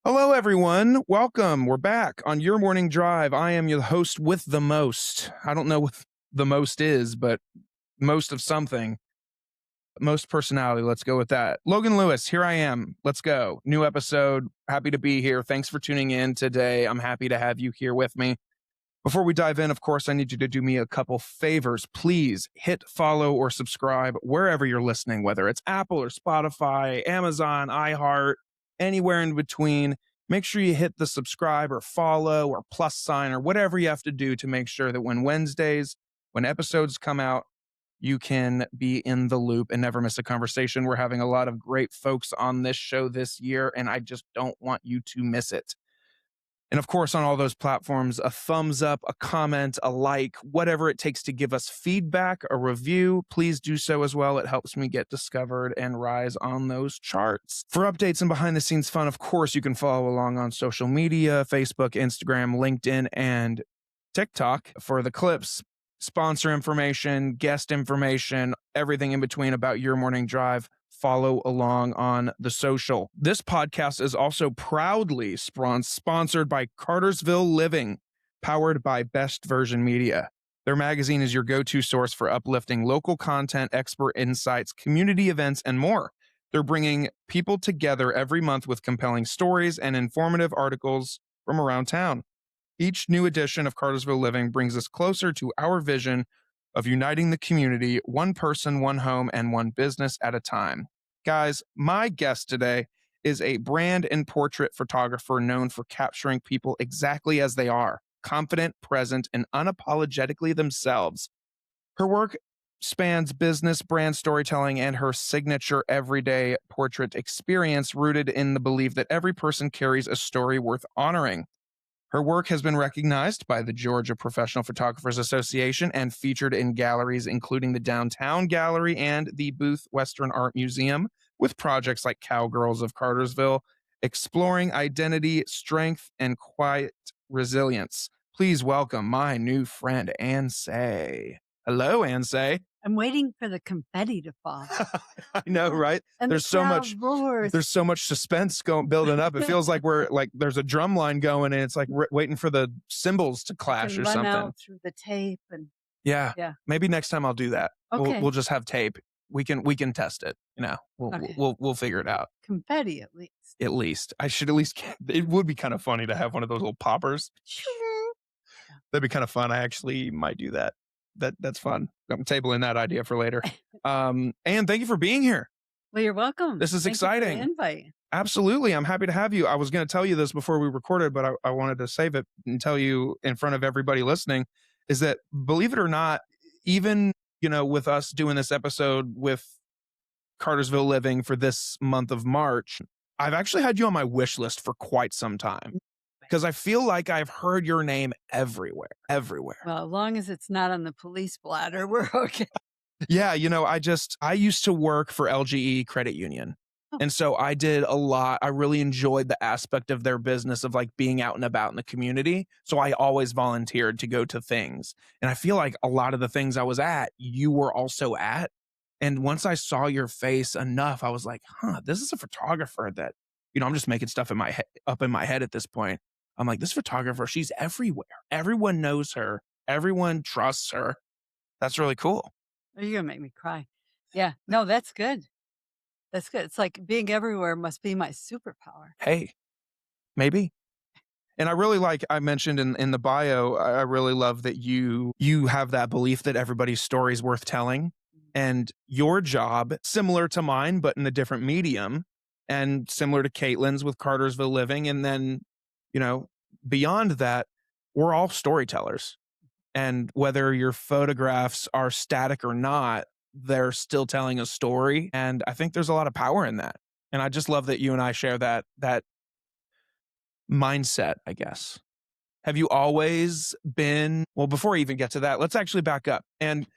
Hello, everyone. Welcome. We're back on Your Morning Drive. I am your host with the most. I don't know what the most is, but most of something. Most personality. Let's go with that. Logan Lewis, here I am. Let's go. New episode. Happy to be here. Thanks for tuning in today. I'm happy to have you here with me. Before we dive in, of course, I need you to do me a couple favors. Please hit follow or subscribe wherever you're listening, whether it's Apple or Spotify, Amazon, iHeart, anywhere in between. Make sure you hit the subscribe or follow or plus sign or whatever you have to do to make sure that when episodes come out, you can be in the loop and never miss a conversation. We're having a lot of great folks on this show this year, and I just don't want you to miss it. And of course, on all those platforms, a thumbs up, a comment, a like, whatever it takes to give us feedback, a review, please do so as well. It helps me get discovered and rise on those charts. For updates and behind the scenes fun, of course, you can follow along on social media, Facebook, Instagram, LinkedIn, and TikTok for the clips, sponsor information, guest information, everything in between about Your Morning Drive. Follow along on the social. This podcast is also proudly sponsored by Cartersville Living, powered by Best Version Media. Their magazine is your go-to source for uplifting local content, expert insights, community events, and more. They're bringing people together every month with compelling stories and informative articles from around town. Each new edition of Cartersville Living brings us closer to our vision of uniting the community, one person, one home, and one business at a time. Guys, my guest today is a brand and portrait photographer known for capturing people exactly as they are, confident, present, and unapologetically themselves. Her work spans business, brand storytelling, and her signature everyday portrait experience rooted in the belief that every person carries a story worth honoring. Her work has been recognized by the Georgia Professional Photographers Association and featured in galleries including the Downtown Gallery and the Booth Western Art Museum, with projects like Cowgirls of Cartersville, exploring identity, strength, and quiet resilience. Please welcome my new friend, Ansay. Hello, Ansay. I'm waiting for the confetti to fall. I know, right? And There's so much suspense building up. It feels like there's a drum line going and it's like waiting for the cymbals to clash or run something. out through the tape and Yeah. Maybe next time I'll do that. Okay. We'll just have tape. We can test it. We'll figure it out. Confetti at least. At least I should at least. It would be kind of funny to have one of those little poppers. That'd be kind of fun. I actually might do that. That's fun. I'm tabling that idea for later. And thank you for being here. Well, you're welcome. This is Thank exciting. You for the invite. Absolutely. I'm happy to have you. I was going to tell you this before we recorded, but I wanted to save it and tell you in front of everybody listening is that, believe it or not, even, with us doing this episode with Cartersville Living for this month of March, I've actually had you on my wish list for quite some time. Because I feel like I've heard your name everywhere. Well, as long as it's not on the police blotter, we're okay. Yeah, I used to work for LGE Credit Union. Oh. And so I did a lot. I really enjoyed the aspect of their business of like being out and about in the community. So I always volunteered to go to things. And I feel like a lot of the things I was at, you were also at. And once I saw your face enough, I was like, this is a photographer that, I'm just making stuff up in my head at this point. I'm like, this photographer, she's everywhere. Everyone knows her. Everyone trusts her. That's really cool. You're going to make me cry. Yeah. No, that's good. That's good. It's like being everywhere must be my superpower. Hey, maybe. And I really I mentioned in the bio, I really love that you have that belief that everybody's story is worth telling. And your job, similar to mine, but in a different medium, and similar to Caitlin's with Cartersville Living. And then, beyond that, we're all storytellers. And whether your photographs are static or not, they're still telling a story. And I think there's a lot of power in that. And I just love that you and I share that mindset, I guess. Have you always been, well, before I even get to that, let's actually back up. And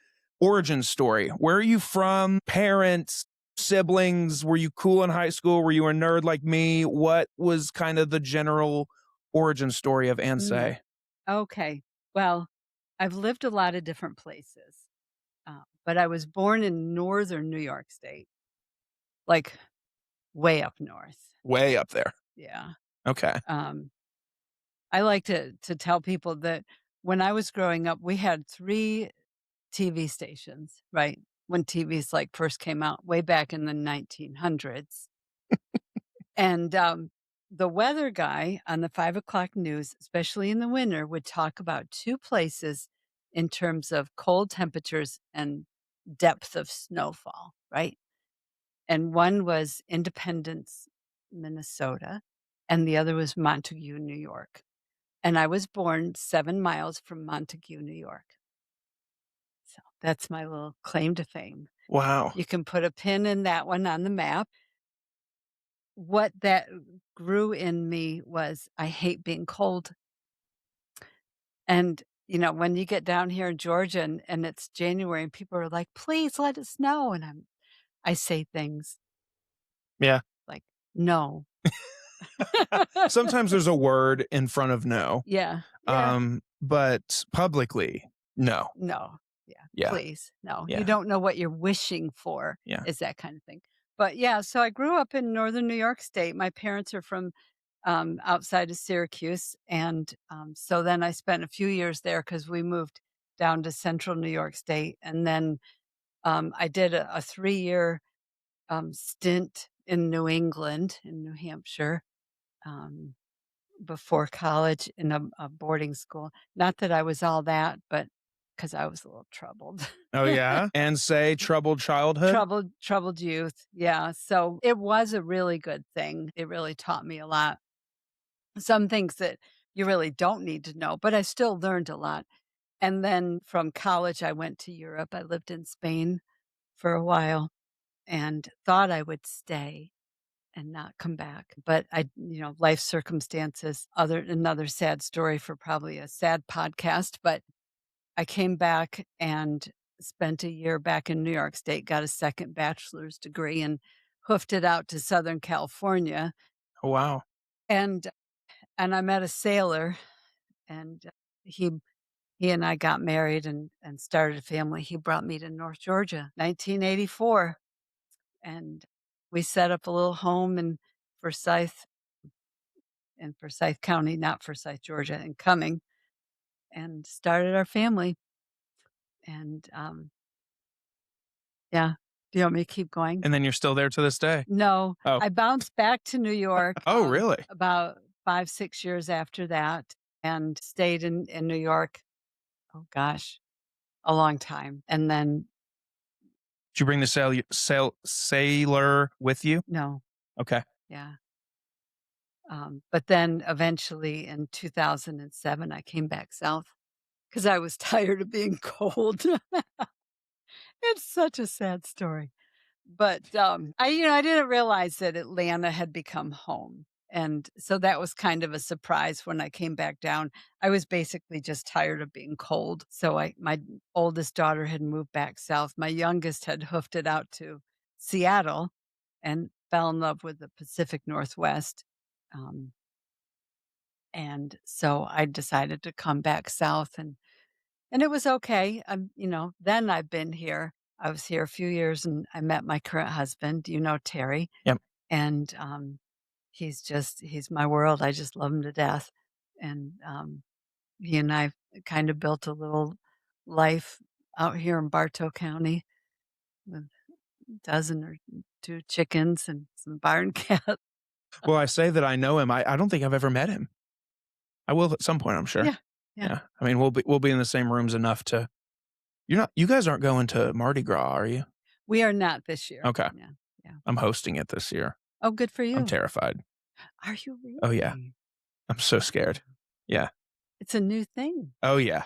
origin story. Where are you from? Parents, siblings? Were you cool in high school? Were you a nerd like me? What was kind of the general origin story of Ansay? Okay. Well, I've lived a lot of different places, but I was born in northern New York State, like way up north. Way up there. Yeah. Okay. Um, I like to tell people that when I was growing up, we had 3 TV stations, right? When TVs, like, first came out way back in the 1900s. And, the weather guy on the 5 o'clock news, especially in the winter, would talk about 2 places in terms of cold temperatures and depth of snowfall, right? And one was Independence, Minnesota, and the other was Montague, New York. And I was born 7 miles from Montague, New York. So that's my little claim to fame. Wow. You can put a pin in that one on the map. What that grew in me was I hate being cold. And, when you get down here in Georgia and it's January and people are like, "Please let it snow." And I say things Yeah. like, "No." Sometimes there's a word in front of no. Yeah, yeah. But publicly, no. No. Yeah, Yeah. please, no. You Yeah. don't know what you're wishing for, Yeah. is that kind of thing. But, yeah, so I grew up in Northern New York State. My parents are from, outside of Syracuse, and, so then I spent a few years there because we moved down to Central New York State, and then, I did a 3-year, stint in New England, in New Hampshire, um before college in a boarding school. Not that I was all that, but because I was a little troubled. Oh, yeah? And say troubled childhood? Troubled youth, yeah, so it was a really good thing. It really taught me a lot. Some things that you really don't need to know, but I still learned a lot. And then from college, I went to Europe. I lived in Spain for a while and thought I would stay and not come back. But life circumstances, another sad story for probably a sad podcast, but I came back and spent a year back in New York State, got a second bachelor's degree and hoofed it out to Southern California. Oh, wow. And I met a sailor and he he and I got married and started a family. He brought me to North Georgia, 1984, and we set up a little home in Forsyth in Forsyth County, not Forsyth, Georgia, and Cumming, and started our family. And, yeah. Do you want me to keep going? And then you're still there to this day? No, Oh. I bounced back to New York, Oh, really? about 5, 6 years after that and stayed in New York, oh gosh, a long time. And then Did you bring the sailor with you? no, Okay. yeah. But then eventually in 2007, I came back south because I was tired of being cold. It's such a sad story. But, I didn't realize that Atlanta had become home, and so that was kind of a surprise when I came back down. I was basically just tired of being cold, so my oldest daughter had moved back south. My youngest had hoofed it out to Seattle and fell in love with the Pacific Northwest, um, and so I decided to come back south and it was okay. Then I've been here. I was here a few years and I met my current husband, Terry, Yep. and, he's my world. I just love him to death. And, he and I kind of built a little life out here in Bartow County with a dozen or 2 chickens and some barn cats. Well, I say that I know him. I don't think I've ever met him. I will at some point, I'm sure. Yeah, yeah. Yeah. I mean, we'll be in the same rooms enough to you guys aren't going to Mardi Gras, are you? We are not this year. Okay. Yeah, yeah. I'm hosting it this year. Oh, good for I'm you. terrified. Are you Oh, yeah. really? I'm so scared. Yeah. It's a new thing. Oh, yeah.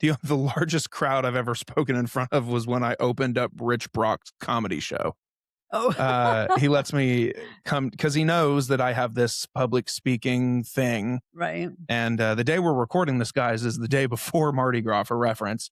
The largest crowd I've ever spoken in front of was when I opened up Rich Brock's comedy show. Oh. He lets me come because he knows that I have this public speaking thing. Right. And the day we're recording this, guys, is the day before Mardi Gras for reference,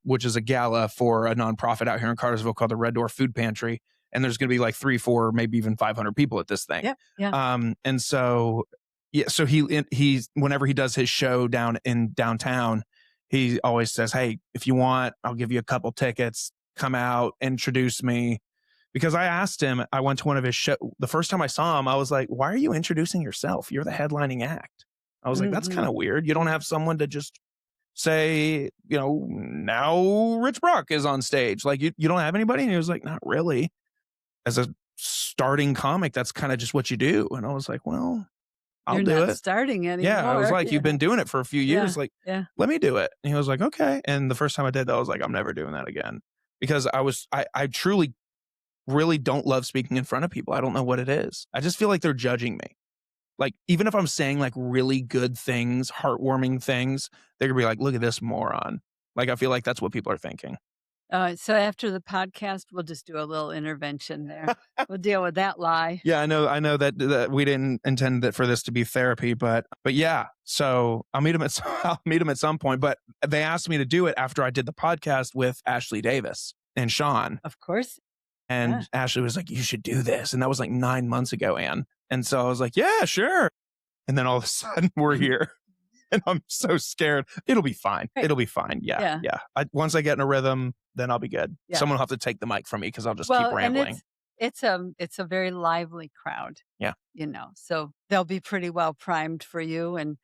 which is a gala for a nonprofit out here in Cartersville called the Red Door Food Pantry. And there's going to be like 3, 4, maybe even 500 people at this thing. Yep, yeah. And so, yeah, so he's whenever he does his show down in downtown, he always says, "Hey, if you want, I'll give you a couple tickets. Come out, introduce me." because I asked him, I went to one of his show the first time I saw him, I was like, "Why are you introducing yourself? You're the headlining act." I was like, "That's Mhm. kinda weird. You don't Mm. have someone to just say, now Rich Brock is on stage. Like, you don't have anybody?" And he was like, "Not really. As a starting comic, that's kinda just what you do." And I was like, "Well, I'll You're do not it." starting Yeah, I was anymore. like, "You've Yeah. been doing it for a few Yeah. years, like, Yeah. let me do it." And he was like, "Okay." And the first time I did that, I was like, "I'm never doing that again." Because I truly really don't love speaking in front of people. I don't know what it is. I just feel like they're judging me. Like, even if I'm saying, like, really good things, heartwarming things, they're gonna be like, "Look at this moron." Like, I feel like that's what people are thinking. So after the podcast, we'll just do a little intervention there. We'll deal with that lie. Yeah, I know that we didn't intend it for this to be therapy, but yeah. So I'll meet him at I'll meet him at some point. But they asked me to do it after I did the podcast with Ashley Davis and Sean. Of course. Yeah. And Ashley was like, "You should do this." And that was like 9 months ago, Anne. And so I was like, "Yeah, sure." And then all of a sudden we're here. And I'm so scared. It'll be fine. Right. It'll be fine. Yeah, Yeah. yeah. Once I get in a rhythm, then I'll be good. Yeah. Someone will have to take the mic from me because I'll just keep Well, and rambling. it's a very lively crowd, Yeah. so they'll be pretty well primed for you, and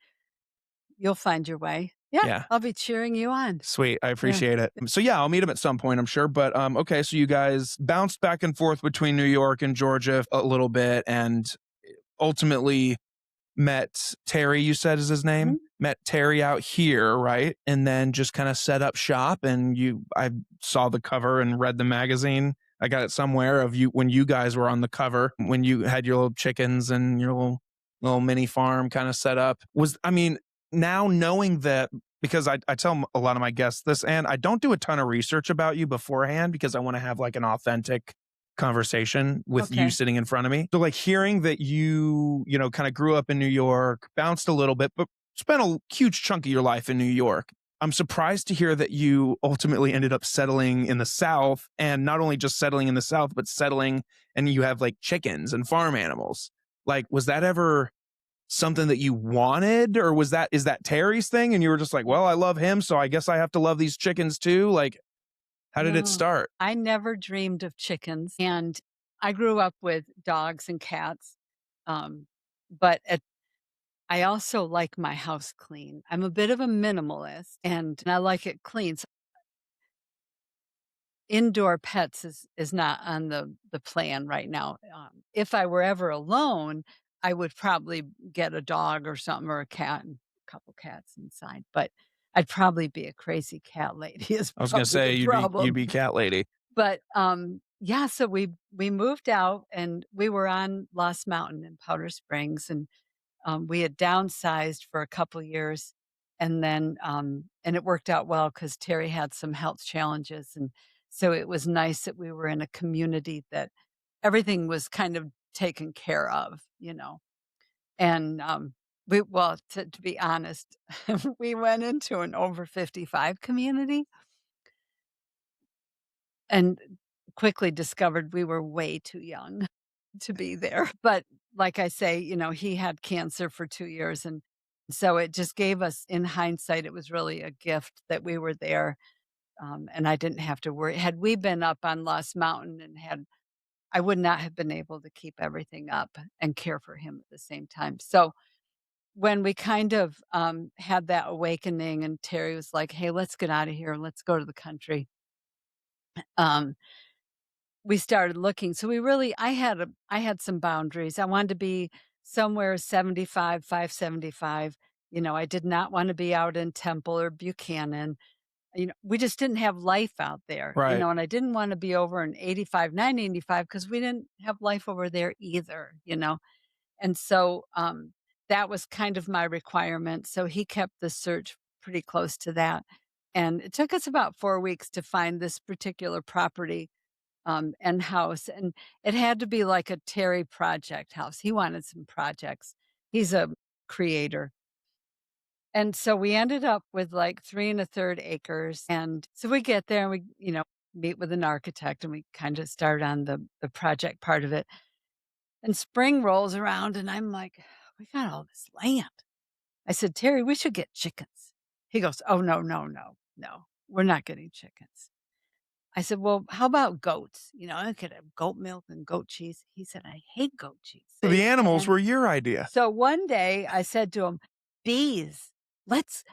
you'll find your way. Yeah, Yeah. I'll be cheering you on. Sweet. I Yeah. appreciate it. So yeah, I'll meet him at some point, I'm sure. But okay, so you guys bounced back and forth between New York and Georgia a little bit and ultimately met Terry, you said is his name? Mhm. Met Terry out here, right? And then just kind of set up shop and I saw the cover and read the magazine. I got it somewhere of you when you guys were on the cover, when you had your little chickens and your little mini farm kind of set up. Now knowing that, because I tell a lot of my guests this, and I don't do a ton of research about you beforehand because I want to have like an authentic conversation with you Okay. sitting in front of me. So like hearing that kind of grew up in New York, bounced a little bit, but spent a huge chunk of your life in New York. I'm surprised to hear that you ultimately ended up settling in the South, and not only just settling in the South, but settling and you have like chickens and farm animals. Like, was that ever something that you wanted, or is that Terry's thing? And you were just like, well, I love him, so I guess I have to love these chickens too. Like, how did it No, start? I never dreamed of chickens, and I grew up with dogs and cats, um, but I also like my house clean. I'm a bit of a minimalist, and I like it clean. So indoor pets is not on the plan right now. If I were ever alone, I would probably get a dog or something or a cat and a couple cats inside, but I'd probably be a crazy cat lady is I was gonna probably say the you'd problem. be cat lady. But, yeah, so we moved out and we were on Lost Mountain in Powder Springs, and we had downsized for a couple years, and then, and it worked out well because Terry had some health challenges, and so it was nice that we were in a community that everything was kind of taken care of. And, to be honest, we went into an over 55 community and quickly discovered we were way too young to be there. But like I say, he had cancer for 2 years, and so it just gave us in hindsight, it was really a gift that we were there, and I didn't have to worry. Had we been up on Lost Mountain and I would not have been able to keep everything up and care for him at the same time. So, when we kind of, had that awakening and Terry was like, "Hey, let's get out of here, and let's go to the country," um, we started looking. So I had some boundaries. I wanted to be somewhere 75, 575. I did not want to be out in Temple or Buchanan. We just didn't have life out there, Right. and I didn't want to be over in 85, 985 because we didn't have life over there either. And so that was kind of my requirement. So he kept the search pretty close to that. And it took us about 4 weeks to find this particular property and house, and it had to be like a Terry project house. He wanted some projects. He's a creator. And so we ended up with like 3 1/3 acres. And so we get there and we meet with an architect and we kind of start on the project part of it. And spring rolls around and I'm like, we got all this land. I said, Terry, we should get chickens. He goes, oh, no, no, no, no, we're not getting chickens. I said, "Well, how about goats? I could have goat milk and goat cheese." He said, "I hate goat cheese." So the animals And were your idea, so one day I said to him, "Bees. Let's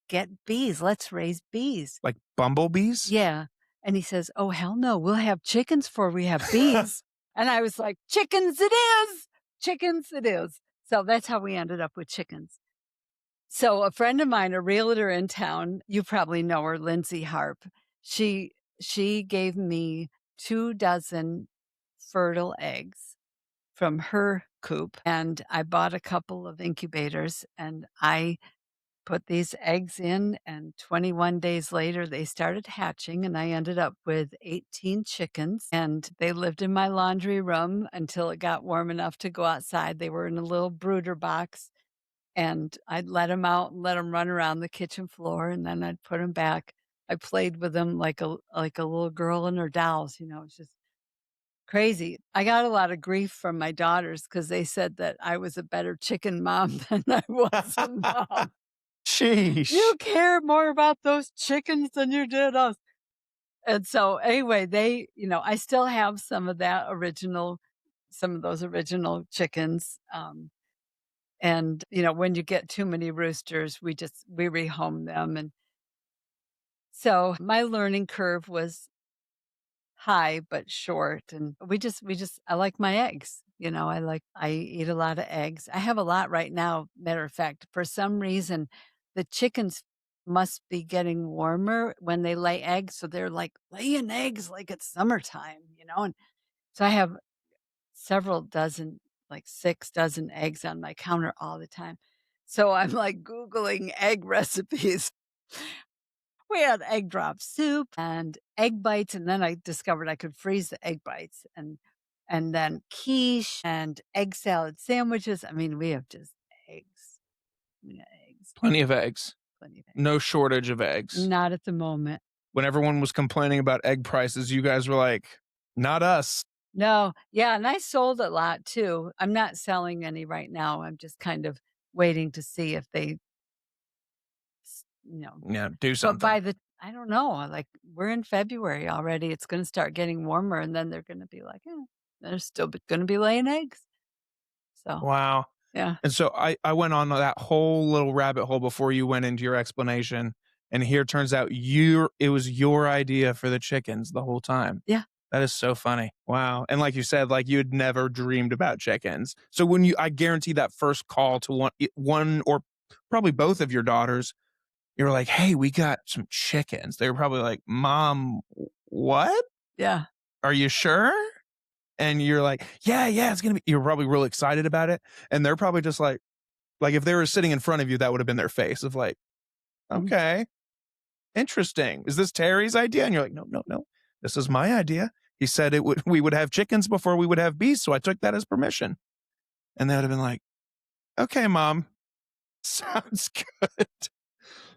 get bees. Let's raise bees." like bumblebees? Yeah. And he says, "Oh, hell no. We'll have chickens before we have bees." And I was like, "Chickens it is. Chickens it is." So that's how we ended up with chickens. So a friend of mine, a realtor in town, you probably know her, Lindsay Harp. She she gave me 2 dozen fertile eggs from her coop, and I bought a couple of incubators, and I put these eggs in, and 21 days later, they started hatching, and I ended up with 18 chickens, and they lived in my laundry room until it got warm enough to go outside. They were in a little brooder box, and I'd let them out and let them run around the kitchen floor, and then I'd put them back. I played with them like a little girl and her dolls, it's just crazy. I got a lot of grief from my daughters because they said that I was a better chicken mom than I was a mom. Sheesh. "You care more about those chickens than you did us." And so, anyway, I still have some of those original chickens, and, when you get too many roosters, we rehome them, and so my learning curve was high but short, and we just I like my eggs, I eat a lot of eggs. I have a lot right now, matter of fact. For some reason, the chickens must be getting warmer when they lay eggs, so they're, like, laying eggs like it's summertime, and so I have several dozen, like 6 dozen eggs on my counter all the time. So I'm, like, Googling egg recipes. We had egg drop soup and egg bites, and then I discovered I could freeze the egg bites and then quiche and egg salad sandwiches. I mean, we have just eggs. We got eggs, Plenty of eggs. plenty of eggs. No shortage of eggs. Not at the moment. When everyone was complaining about egg prices, you guys were like, "Not us." No, yeah, and I sold a lot too. I'm not selling any right now. I'm just kind of waiting to see if they, s Yeah, do but something. I don't know, like, we're in February already. It's gonna start getting warmer, and then they're gonna be like, "Eh, they're still gonna be laying eggs." So, Wow. yeah. And so I went on that whole little rabbit hole before you went into your explanation, and here it turns out it was your idea for the chickens the whole time. Yeah. That is so funny. Wow. And like you said, like you had never dreamed about chickens. So I guarantee that first call to one or probably both of your daughters, you were like, "Hey, we got some chickens." They were probably like, "Mom, what? Yeah. Are you sure?" And you're like, "Yeah, yeah, it's gonna be." You're probably real excited about it, and they're probably just like if they were sitting in front of you, that would have been their face of like, Mhm. "Okay, interesting. Is this Terry's idea?" And you're like, "No, no, no. This is my idea. He said we would have chickens before we would have bees, so I took that as permission." And they would have been like, "Okay, mom, sounds good."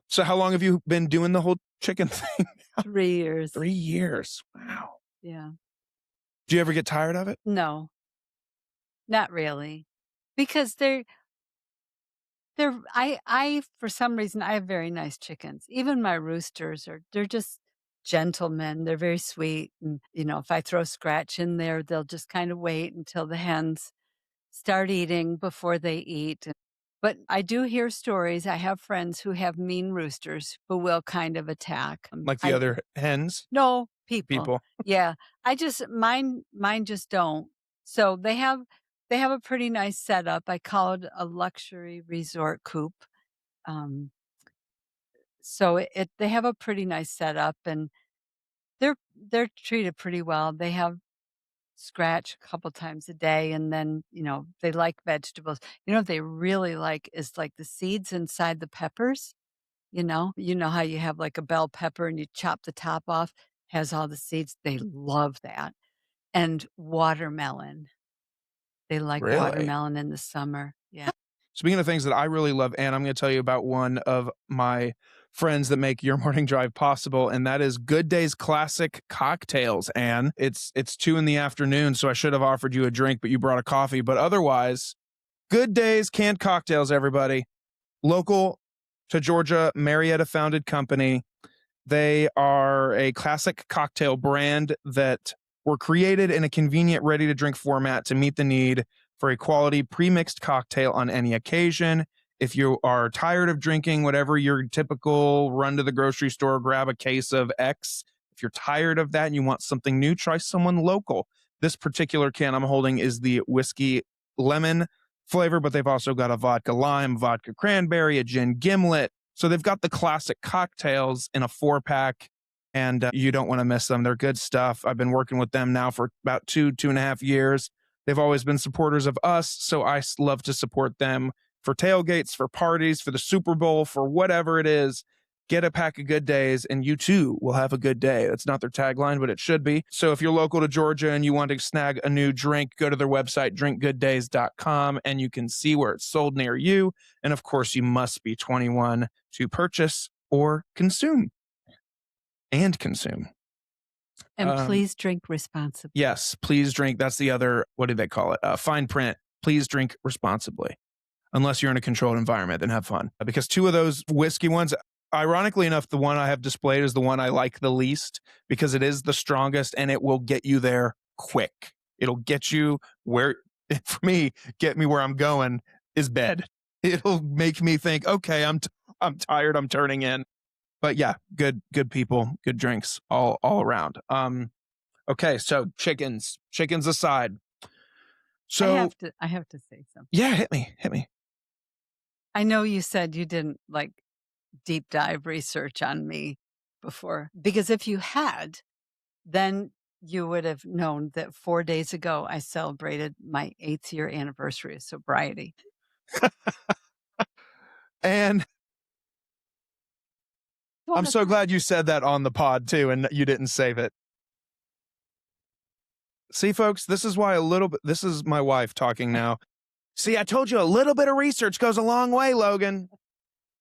So how long have you been doing the whole chicken thing? 3 years. 3 years. Wow. Yeah. Do you ever get tired of it? No, not really, because I for some reason, I have very nice chickens. Even my roosters they're just gentlemen. They're very sweet, and, if I throw scratch in there, they'll just kind of wait until the hens start eating before they eat. But I do hear stories. I have friends who have mean roosters who will kind of attack. Like the I other hens, No, people. people? Yeah. I just mine just don't. So they have a pretty nice setup. I call it a luxury resort coop. Um, so they have a pretty nice setup, and they're treated pretty well. They have scratch a couple times a day, and then, they like vegetables. What they really like is, like, the seeds inside the peppers, You know how you have, like, a bell pepper and you chop the top off, has all the seeds? They love that. And watermelon. They like Really? watermelon in the summer. Yeah. Speaking of things that I really love, Anne, I'm gonna tell you about one of my friends that make your morning drive possible, and that is Good Day's Classic Cocktails, Anne. It's 2 in the afternoon, so I should have offered you a drink, but you brought a coffee. But otherwise, Good Day's Canned Cocktails, everybody. Local to Georgia, Marietta-founded company. They are a classic cocktail brand that were created in a convenient, ready to drink format to meet the need for a quality pre-mixed cocktail on any occasion. If you are tired of drinking whatever your typical run to the grocery store, grab a case of X. If you're tired of that and you want something new, try someone local. This particular can I'm holding is the whiskey lemon flavor, but they've also got a vodka lime, vodka cranberry, a gin gimlet. So they've got the classic cocktails in a 4-pack, and you don't want to miss them. They're good stuff. I've been working with them now for about 2.5 years. They've always been supporters of us, so I love to support them for tailgates, for parties, for the Super Bowl, for whatever it is. Get a pack of Good Days, and you too will have a good day. That's not their tagline, but it should be. So if you're local to Georgia and you want to snag a new drink, go to their website, drinkgooddays.com, and you can see where it's sold near you. And of course, you must be 21 to purchase or consume and consume. And please drink responsibly. Yes, please drink. That's the other, what do they call it? Fine print. Please drink responsibly. Unless you're in a controlled environment, then have fun. Because two of those whiskey ones, ironically enough, the one I have displayed is the one I like the least because it is the strongest and it will get you there quick. It'll get you where, for me, get me where I'm going is bed. It'll make me think, okay, I'm tired, I'm turning in. But yeah, good people, good drinks all around. Okay, so chickens aside. So I have to say something. yeah, hit me. I know you said you didn't like deep dive research on me before, because if you had, then you would have known that 4 days ago I celebrated my 8th year anniversary of sobriety. And I'm so glad you said that on the pod too, and you didn't save it. See, folks, this is why this is my wife talking now. See, I told you a little bit of research goes a long way, Logan.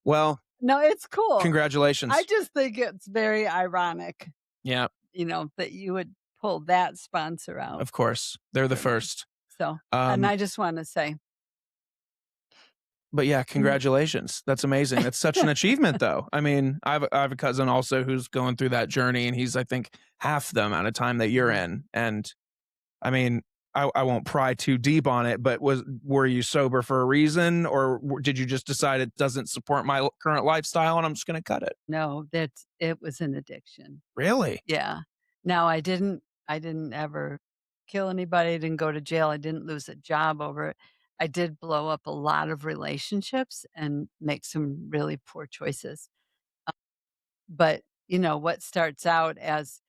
Well, no, it's cool. Congratulations. I just think it's very ironic. Yeah. That you would pull that sponsor out. Of course. They're the first. So, and I just want to say. But yeah, congratulations. That's amazing. That's such an achievement, though. I mean, I have a cousin also who's going through that journey, and he's, I think, half the amount of time that you're in. And I mean, I won't pry too deep on it, but were you sober for a reason, or did you just decide it doesn't support my current lifestyle and I'm just going to cut it? No, it was an addiction. Really? Yeah. Now I didn't ever kill anybody, didn't go to jail, I didn't lose a job over it. I did blow up a lot of relationships and make some really poor choices. But, what starts out as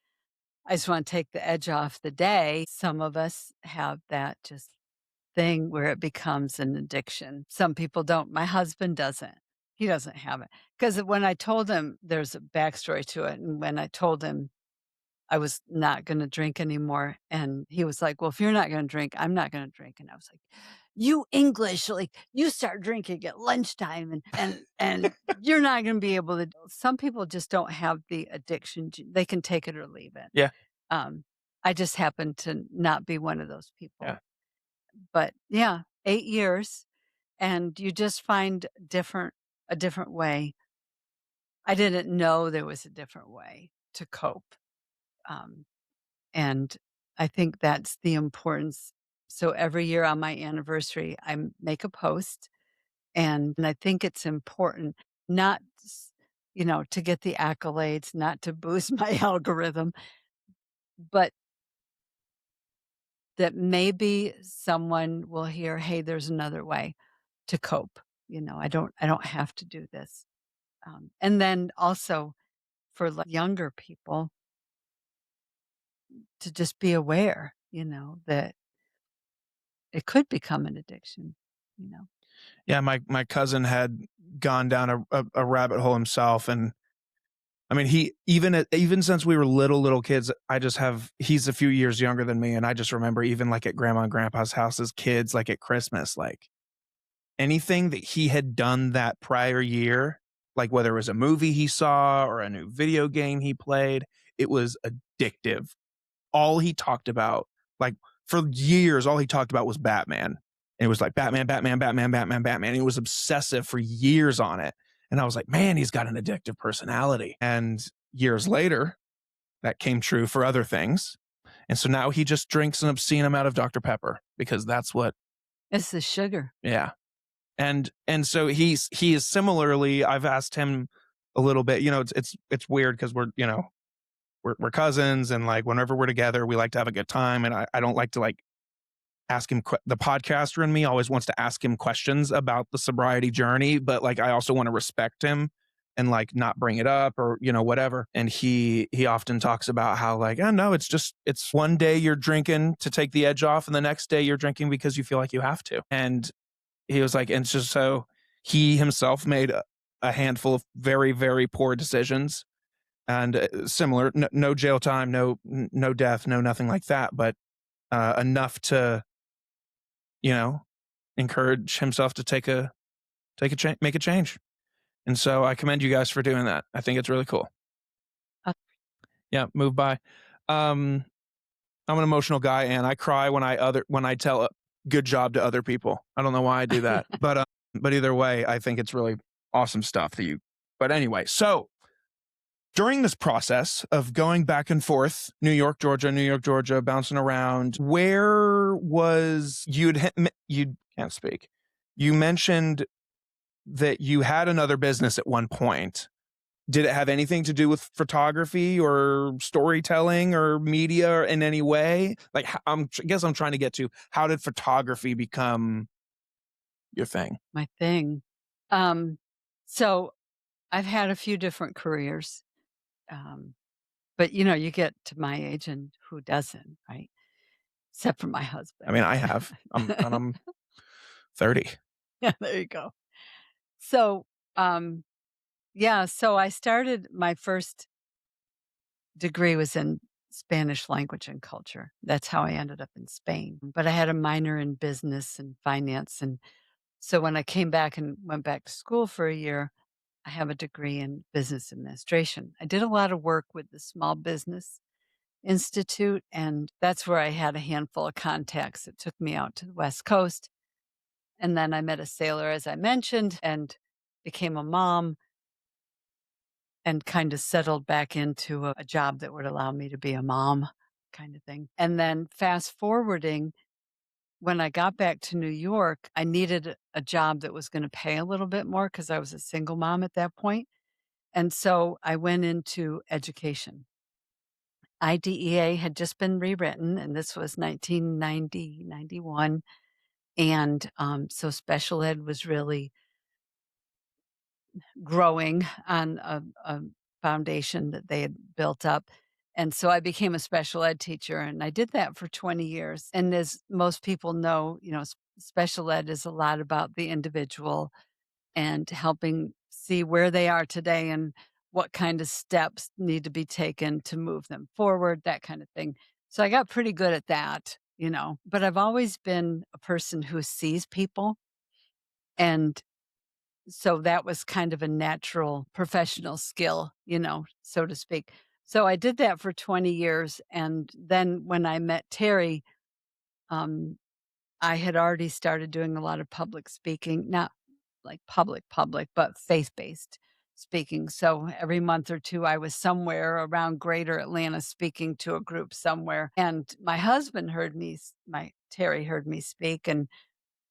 I just want to take the edge off the day. Some of us have that just thing where it becomes an addiction. Some people don't. My husband doesn't. He doesn't have it. Because when I told him, there's a backstory to it. And when I told him I was not going to drink anymore, and he was like, well, if you're not going to drink, I'm not going to drink. And I was like, you English, like you start drinking at lunchtime and you're not going to be able to. Some people just don't have the addiction. They can take it or leave it. Yeah. I just happen to not be one of those people. Yeah. But yeah, 8 years, and you just find a different way. I didn't know there was a different way to cope. And I think that's the importance. So every year on my anniversary, I make a post, and I think it's important not, to get the accolades, not to boost my algorithm, but that maybe someone will hear, hey, there's another way to cope. I don't have to do this. And then also for younger people to just be aware, that it could become an addiction. Yeah, my cousin had gone down a rabbit hole himself, and I mean, he even since we were little kids, he's a few years younger than me, and I just remember even like at grandma and grandpa's house as kids, like at Christmas, like anything that he had done that prior year, like whether it was a movie he saw or a new video game he played, it was addictive. All he talked about, like for years, all he talked about was Batman. And it was like Batman, Batman, Batman, Batman, Batman. He was obsessive for years on it. And I was like, man, he's got an addictive personality. And years later, that came true for other things. And so now he just drinks an obscene amount of Dr. Pepper because that's what, It's the sugar. yeah. And so he is similarly, I've asked him a little bit, it's weird because we're cousins, and like whenever we're together, we like to have a good time. And I don't like to like ask him the podcaster in me always wants to ask him questions about the sobriety journey, but like I also want to respect him and like not bring it up or whatever. And he often talks about how like, oh no, it's one day you're drinking to take the edge off and the next day you're drinking because you feel like you have to. And he was like, and just so he himself made a handful of very, very poor decisions, and similar, no jail time, no death, no nothing like that, but enough to encourage himself to make a change. And so I commend you guys for doing that. I think it's really cool. Uh, Yeah, move by. Um, I'm an emotional guy, and I cry when I tell a good job to other people. I don't know why I do that, but either way, I think it's really awesome stuff that you. But anyway, so during this process of going back and forth, New York, Georgia, bouncing around, where was you can't speak. You mentioned that you had another business at one point. Did it have anything to do with photography or storytelling or media in any way? Like, I guess I'm trying to get to, how did photography become your thing? my thing. Um, so I've had a few different careers. But you get to my age and who doesn't, right? Except for my I mean, husband. I have. I'm 30. Yeah, there you go. So, um, yeah, so I started my first degree was in Spanish language and culture. That's how I ended up in Spain. But I had a minor in business and finance. And so when I came back and went back to school for a year, I have a degree in business administration. I did a lot of work with the Small Business Institute, and that's where I had a handful of contacts that took me out to the West Coast. And then I met a sailor, as I mentioned, and became a mom and kind of settled back into a job that would allow me to be a mom kind of thing. And then fast forwarding, when I got back to New York, I needed a job that was going to pay a little bit more because I was a single mom at that point. And so I went into education. IDEA had just been rewritten, and this was 1990, 91. And so special ed was really growing on a foundation that they had built up. And so I became a special ed teacher, and I did that for 20 years. And as most people know, special ed is a lot about the individual and helping see where they are today and what kind of steps need to be taken to move them forward, that kind of thing. So I got pretty good at that, but I've always been a person who sees people. And so that was kind of a natural professional skill, so to speak. So I did that for 20 years. And then when I met Terry, um, I had already started doing a lot of public speaking, not like public, but faith-based speaking. So every month or 2, I was somewhere around Greater Atlanta speaking to a group somewhere. And my husband heard me, my Terry heard me speak, and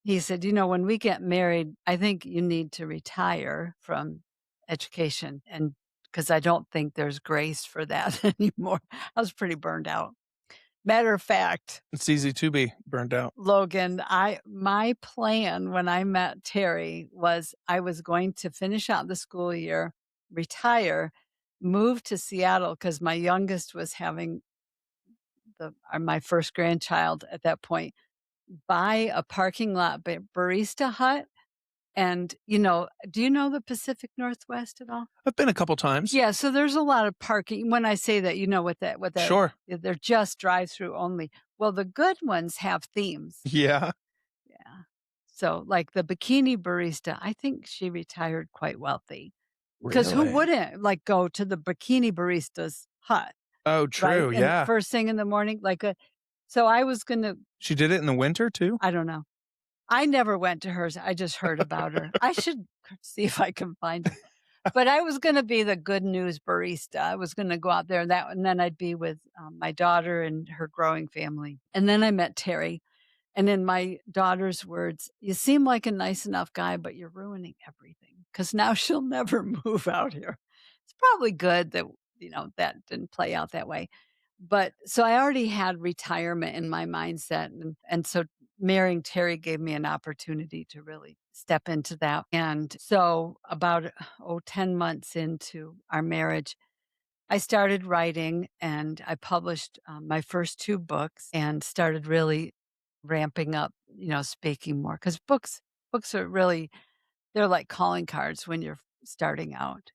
he said, when we get married, I think you need to retire from education. And because I don't think there's grace for that anymore. I was pretty burned out. Matter of fact, It's easy to be burned out. Logan, my plan when I met Terry was I was going to finish out the school year, retire, move to Seattle because my youngest was having my first grandchild at that point, buy a parking lot barista hut. And, do you know the Pacific Northwest at all? I've been a couple times. Yeah, so there's a lot of parking. When I say that, what that Sure. they're just drive-through only. Well, the good ones have themes. Yeah. Yeah. So, like the bikini barista, I think she retired quite wealthy. Because who Really? wouldn't, like, go to the bikini barista's hut, Oh, right? true. And Yeah. first thing in the morning, so I was gonna She did it in the winter too? I don't know. I never went to hers, I just heard about her. I should see if I can find her. But I was gonna be the good news barista. I was gonna go out there and then I'd be with, my daughter and her growing family. And then I met Terry, and in my daughter's words, "You seem like a nice enough guy, but you're ruining everything because now she'll never move out here." It's probably good that, that didn't play out that way. But so I already had retirement in my mindset, and so marrying Terry gave me an opportunity to really step into that. And so about 10 months into our marriage, I started writing and I published my first 2 books and started really ramping up, speaking more because books are really they're like calling cards when you're starting out,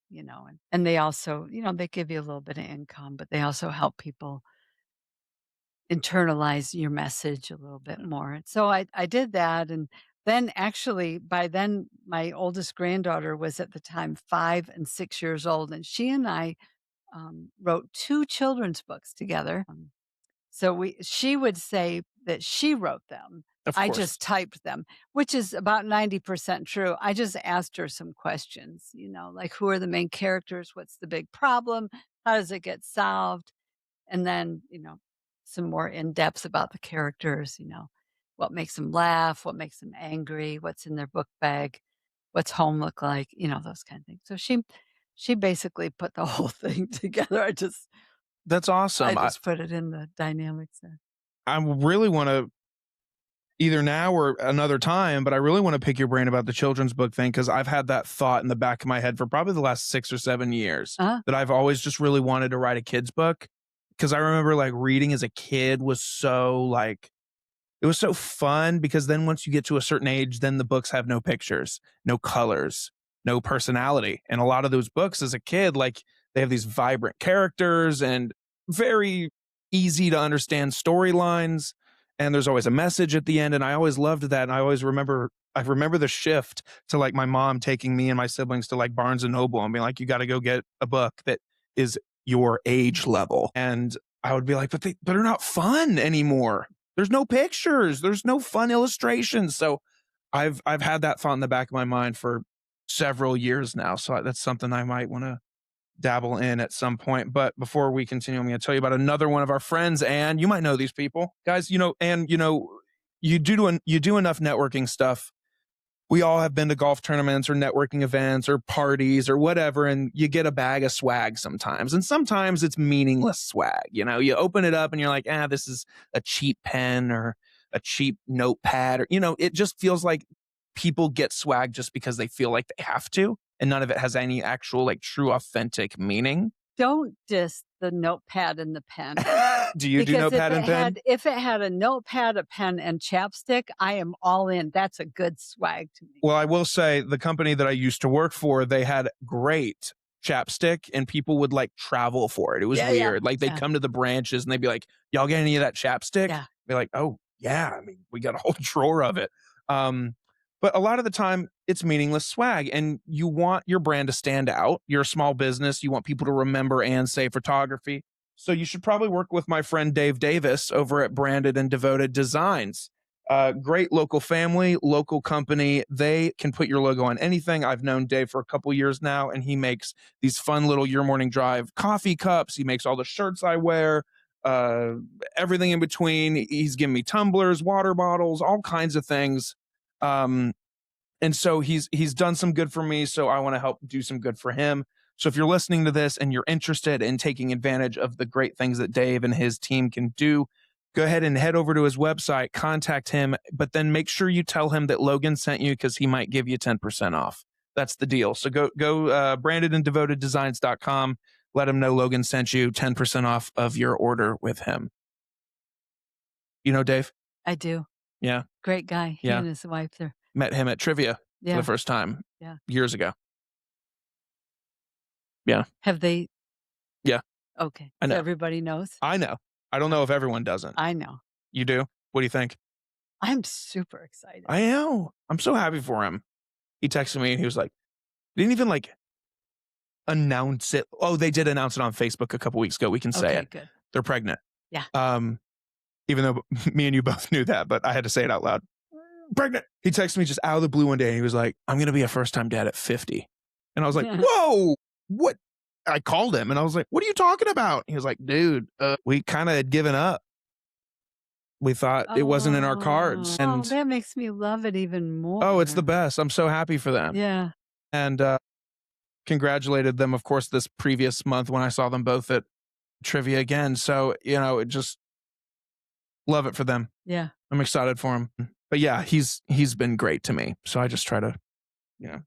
and they also, they give you a little bit of income, but they also help people internalize your message a little bit more. And so I did that, and then actually by then my oldest granddaughter was at the time 5 and 6 years old, and she and I wrote 2 children's books together. So she would say that she wrote them. Of I course. just typed them, which is about 90% true. I just asked her some questions, like who are the main characters? What's the big problem? How does it get solved? And then, some more in depth about the characters, what makes them laugh, what makes them angry, what's in their book bag, what's home look like, those kind of things. So she basically put the whole thing together. That's I awesome. I just put it in the dynamics there. I really want to either now or another time, but I really want to pick your brain about the children's book thing because I've had that thought in the back of my head for probably the last 6 or 7 years Uh-huh. that I've always just really wanted to write a kid's book because I remember like reading as a kid was so like it was so fun because then once you get to a certain age, then the books have no pictures, no colors, no personality. And a lot of those books as a kid, like they have these vibrant characters and very easy to understand storylines. And there's always a message at the end. And I always loved that. And I remember the shift to like my mom taking me and my siblings to like Barnes and Noble and being like, you got to go get a book that is your age level. And I would be like, but they're not fun anymore. There's no pictures. There's no fun illustrations. So I've had that thought in the back of my mind for several years now. So that's something I might want to dabble in at some point. But before we continue, I'm going to tell you about another one of our friends, and you might know these people, guys. You do enough networking stuff. We all have been to golf tournaments or networking events or parties or whatever, and you get a bag of swag sometimes. And sometimes it's meaningless swag. You open it up and you're like, this is a cheap pen or a cheap notepad, or, it just feels like people get swag just because they feel like they have to. And none of it has any actual, like, true, authentic meaning. Don't diss the notepad and the pen Do you do because notepad and pen? if it had a notepad, a pen, and chapstick, I am all in. That's a good swag to me. Well, I will say the company that I used to work for, they had great chapstick and people would like travel for it. It was Yeah, yeah, weird. Like they'd yeah, come to the branches and they'd be like, y'all get any of that chapstick? yeah. Be like, oh yeah. I mean, we got a whole drawer of it. Um, but a lot of the time it's meaningless swag and you want your brand to stand out. You're a small business. You want people to remember and say photography. So you should probably work with my friend Dave Davis over at Branded and Devoted Designs. Great local family, local company. They can put your logo on anything. I've known Dave for a couple years now, and he makes these fun little Your Morning Drive coffee cups. He makes all the shirts I wear, uh, everything in between. He's given me tumblers, water bottles, all kinds of things. Um, and so he's done some good for me. So I want to help do some good for him. So if you're listening to this and you're interested in taking advantage of the great things that Dave and his team can do, go ahead and head over to his website, contact him, but then make sure you tell him that Logan sent you because he might give you 10% off. That's the deal. So go brandedanddevoted.designs.com. Let him know Logan sent you 10% off of your order with him. You know Dave? I do. Yeah. Great guy. He Yeah. and his wife, they're Met him at trivia for yeah, the first time yeah. years ago. Yeah. Have they Yeah. okay, I so know. everybody knows? I know. I don't know if everyone doesn't. I know. You do? What do you think? I'm super excited. I know. I'm so happy for him. He texted me and he was like, didn't even like announce it. Oh, they did announce it on Facebook a couple weeks ago. We can say Okay, it. good. They're pregnant. Yeah. Even though me and you both knew that, but I had to say it out loud. Pregnant. He texted me just out of the blue one day and he was like, I'm going to be a first time dad at 50. And I was like, "Whoa, what?" I called him and I was like, "What are you talking about?" He was like, "Dude, we kinda had given up. We thought it wasn't in our cards." Oh, that makes me love it even Oh, it's the more. best. I'm so happy for them. Yeah, And, congratulated them, of course, this previous month when I saw them both at trivia again. So, it just love it for them. yeah, I'm excited for him. But yeah, he's been great to me. So I just try to,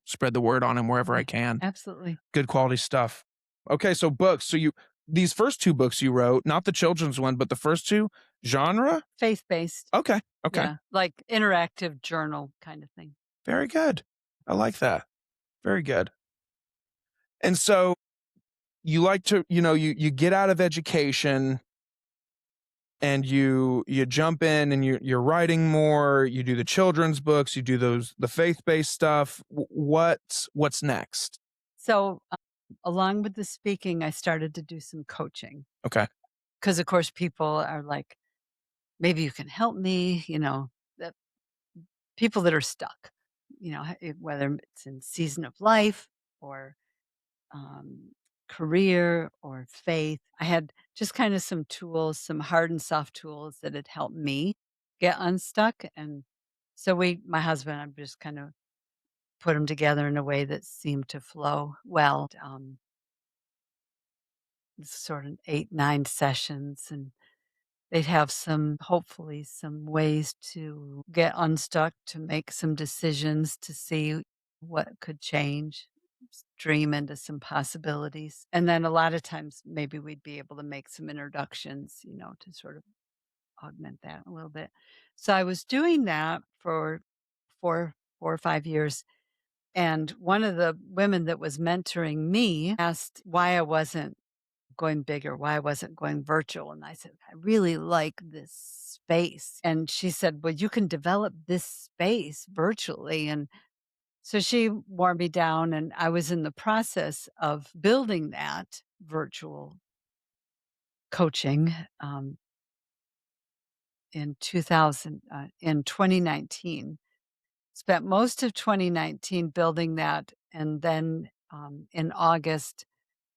spread the word on him wherever I yeah, can. absolutely. Good quality stuff. Okay, so books. So these first 2 books you wrote, not the children's one, but the first 2, genre? Faith-based, Okay, okay. yeah, like interactive journal kind of thing. Very good. I like that. Very good. And so you like to, you get out of education and you jump in and you're writing more, you do the children's books, you do the faith-based stuff. What's next? So, along with the speaking, I started to do some coaching Okay. because, of course, people are like, "Maybe you can help me," the people that are stuck, whether it's in season of life or um, career or faith. I had just kind of some tools, some hard and soft tools that had helped me get unstuck. And so my husband, and I just kind of put them together in a way that seemed to flow well. Sort of 8, 9 sessions, and they'd have hopefully some ways to get unstuck, to make some decisions, to see what could change, dream into some possibilities. And then a lot of times, maybe we'd be able to make some introductions, to sort of augment that a little bit. So I was doing that for 4 or 5 years. And one of the women that was mentoring me asked why I wasn't going bigger, why I wasn't going virtual. And I said, I really like this space. And she said, well, you can develop this space virtually. And so she wore me down, and I was in the process of building that virtual coaching in 2019. Spent most of 2019 building that. And then in August,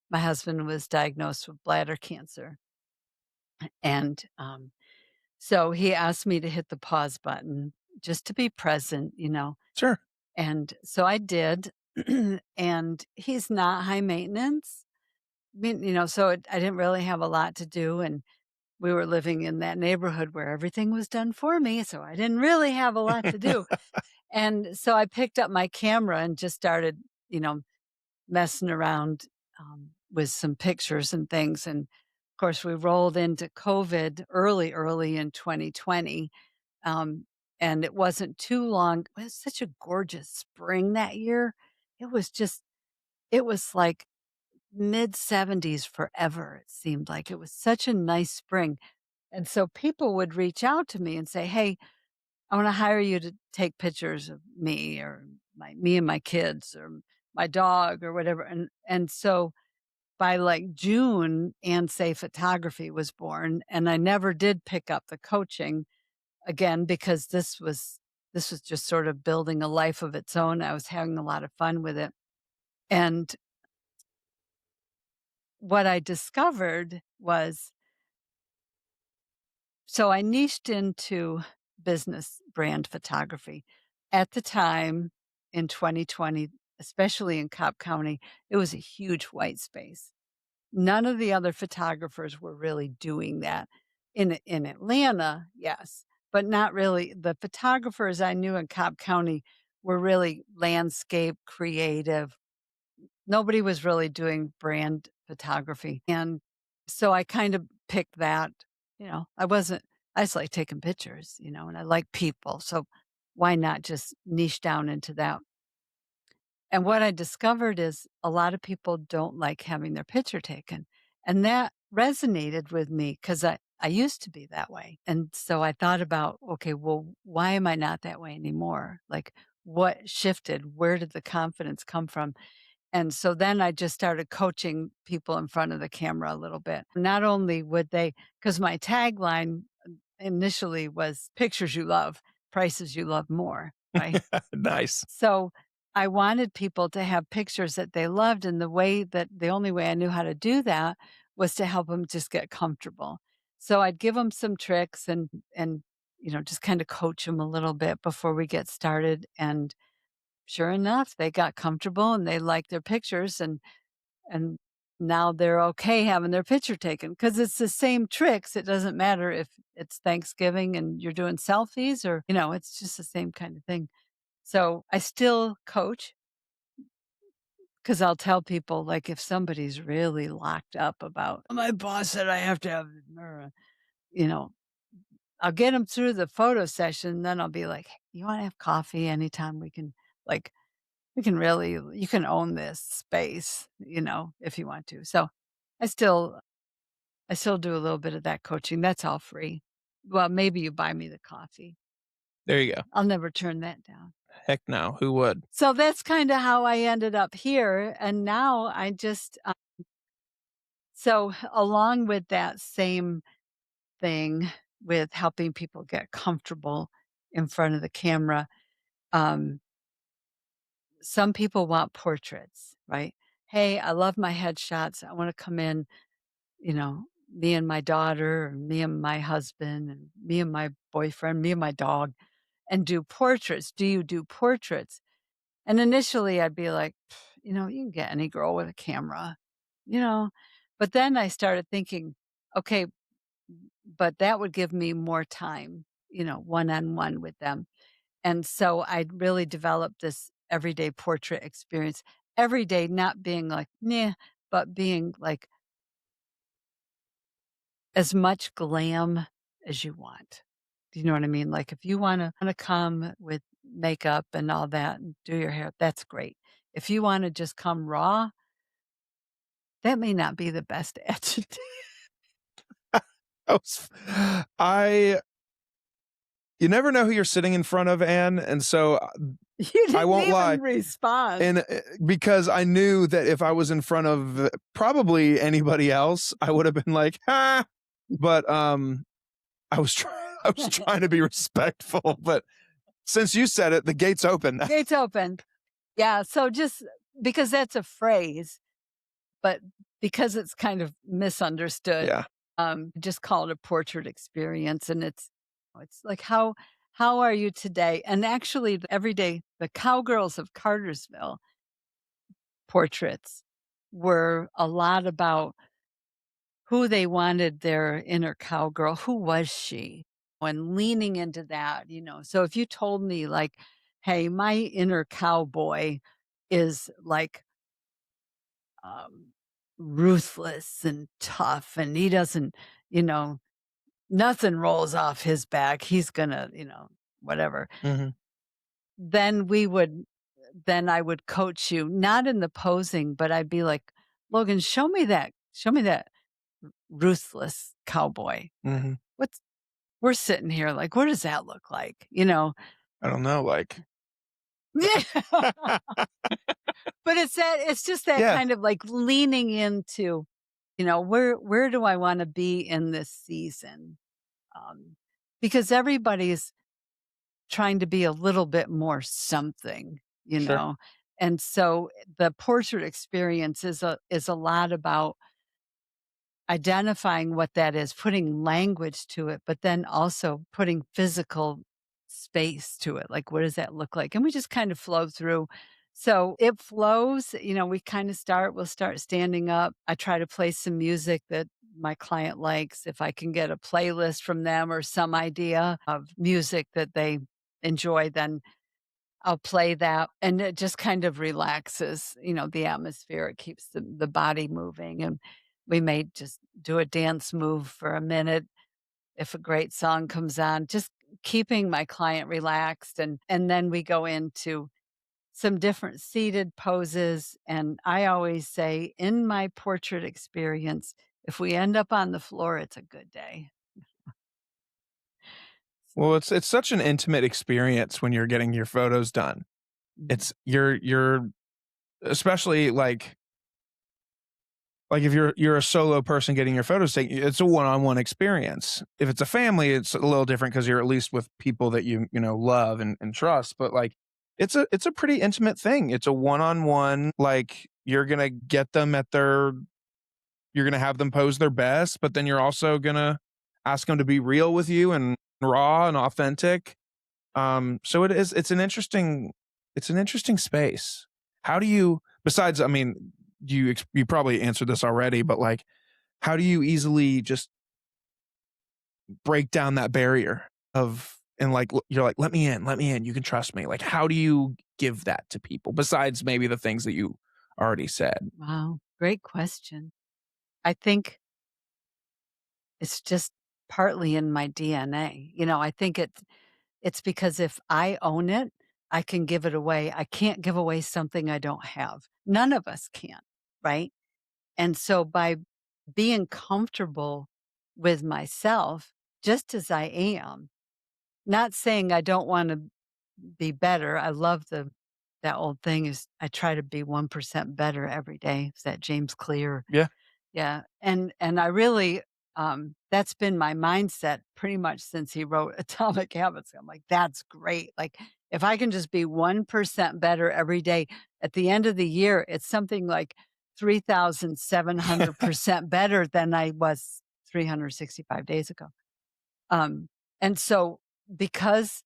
my husband was diagnosed with bladder cancer. And so he asked me to hit the pause button just to be present. Sure. And so I did. And he's not high maintenance. So I didn't really have a lot to do. And we were living in that neighborhood where everything was done for me. So I didn't really have a lot to do. And so I picked up my camera and just started, you know, messing around with some pictures and things. And of course, we rolled into COVID early in 2020. Um, and it wasn't too long. It was such a gorgeous spring that year. It was just, it was like mid 70s forever. It seemed like it was such a nice spring. And so people would reach out to me and say, hey, I want to hire you to take pictures of me or me and my kids or my dog or whatever. And so by like June, and Say Photography was born, and I never did pick up the coaching again because this was just sort of building a life of its own. I was having a lot of fun with it. And what I discovered was, so I niched into business brand photography. At the time in 2020, especially in Cobb County, it was a huge white space. None of the other photographers were really doing that. In Atlanta, yes, but not really. The photographers I knew in Cobb County were really landscape creative. Nobody was really doing brand photography. And so I kind of picked that, I just like taking pictures, and I like people. So why not just niche down into that? And what I discovered is a lot of people don't like having their picture taken. And that resonated with me because I used to be that way. And so I thought about, okay, well, why am I not that way anymore? Like, what shifted? Where did the confidence come from? And so then I just started coaching people in front of the camera a little bit. Not only would they, because my tagline initially was pictures you love, prices you love more, right? Nice. So I wanted people to have pictures that they loved, and the only way I knew how to do that was to help them just get comfortable. So I'd give them some tricks and, just kinda coach them a little bit before we get started, and sure enough, they got comfortable and they liked their pictures, and now they're okay having their picture taken because it's the same tricks. It doesn't matter if it's Thanksgiving and you're doing selfies or, it's just the same kind of thing. So I still coach because 'cause I'll tell people, like, if somebody's really locked up about, "My boss said I have to have," you know, I'll get them through the photo session, then I'll be like, "You wanna have coffee anytime like, we can really you can own this space, if you want to." So, I still I still do a little bit of that coaching, that's all free. Well, maybe you buy me the coffee. There you go. I'll never turn that down. Heck no, who would? So that's kinda how I ended up here, and now so along with that same thing with helping people get comfortable in front of the camera, um, some people want portraits, right? "Hey, I love my headshots. I wanna come in, me and my daughter, or me and my husband, and me and my boyfriend, me and my dog, and do portraits. Do you do portraits?" And initially, I'd be like, You can get any girl with a camera," you know? But then I started thinking, "Okay, but that would give me more time, one-on-one with them." And so I really developed this everyday portrait experience. Every day, not being like, "Nah," but being like as much glam as you want. Do you know what I mean? Like, if you wanna come with makeup and all that and do your hair, that's great. If you wanna just come raw, that may not be the best attitude. I was I you never know who you're sitting in front of, Anne, and so, You I didn't won't lie, even respond. and, because I knew that if I was in front of probably anybody else, I would have been like, "Ha," but, I was trying I was trying to be respectful, but since you said it, the gate's open. Gates open. Yeah, so just because that's a phrase, but because it's kind of misunderstood, Yeah, just call it a portrait experience, and it's like, "How are you today?" And actually, every day, the Cowgirls of Cartersville portraits were a lot about who they wanted their inner cowgirl, who was she? And leaning into that, so if you told me like, "Hey, my inner cowboy is like, um, ruthless and tough, and he doesn't, you know, nothing rolls off his back. He's gonna, whatever." mhm. Then I would coach you, not in the posing, but I'd be like, "Logan, show me that ruthless cowboy. Mhm. What's We're sitting here like, what does that look like?" You know? I don't know, like Yeah. But it's just that yeah, kind of like leaning into, where do I wanna be in this season? Um, because everybody's trying to be a little bit more something, you sure. know? And so the portrait experience is a lot about identifying what that is, putting language to it, but then also putting physical space to it. Like, what does that look like? And we just kind of flow through. So it flows, we'll start standing up. I try to play some music that my client likes. If I can get a playlist from them or some idea of music that they enjoy, then I'll play that, and it just kind of relaxes, the atmosphere. It keeps the body moving, and we may just do a dance move for a minute if a great song comes on, just keeping my client relaxed, and then we go into some different seated poses, and I always say, in my portrait experience, if we end up on the floor, it's a good day. Well, So, it's such an intimate experience when you're getting your photos done. mhm, It's you're especially, like, if you're a solo person getting your photos taken, it's a one-on-one experience. If it's a family, it's a little different because 'cause you're at least with people that you know, love and trust, but, like, it's a pretty intimate thing. It's a one-on-one, like, you're gonna get them at their you're gonna have them pose their best, but then you're also gonna ask them to be real with you and raw and authentic. So it's an interesting space. How do you besides, I mean, you probably answered this already, but, like, how do you easily just break down that barrier of and, like, you're like, let me in, you can trust me." Like, how do you give that to people besides maybe the things that you already said? Wow, great question. I think it's just partly in my DNA. I think it's because if I own it, I can give it away. I can't give away something I don't have. None of us can, right? And so by being comfortable with myself just as I am, not saying I don't want to be better. I love that old thing is I try to be 1% better every day. Is that James Clear? Yeah. Yeah, and I really, that's been my mindset pretty much since he wrote Atomic Habits. I'm like, "That's great." Like, if I can just be 1% better every day, at the end of the year, it's something like 3,700% better than I was 365 days ago. Um, and so because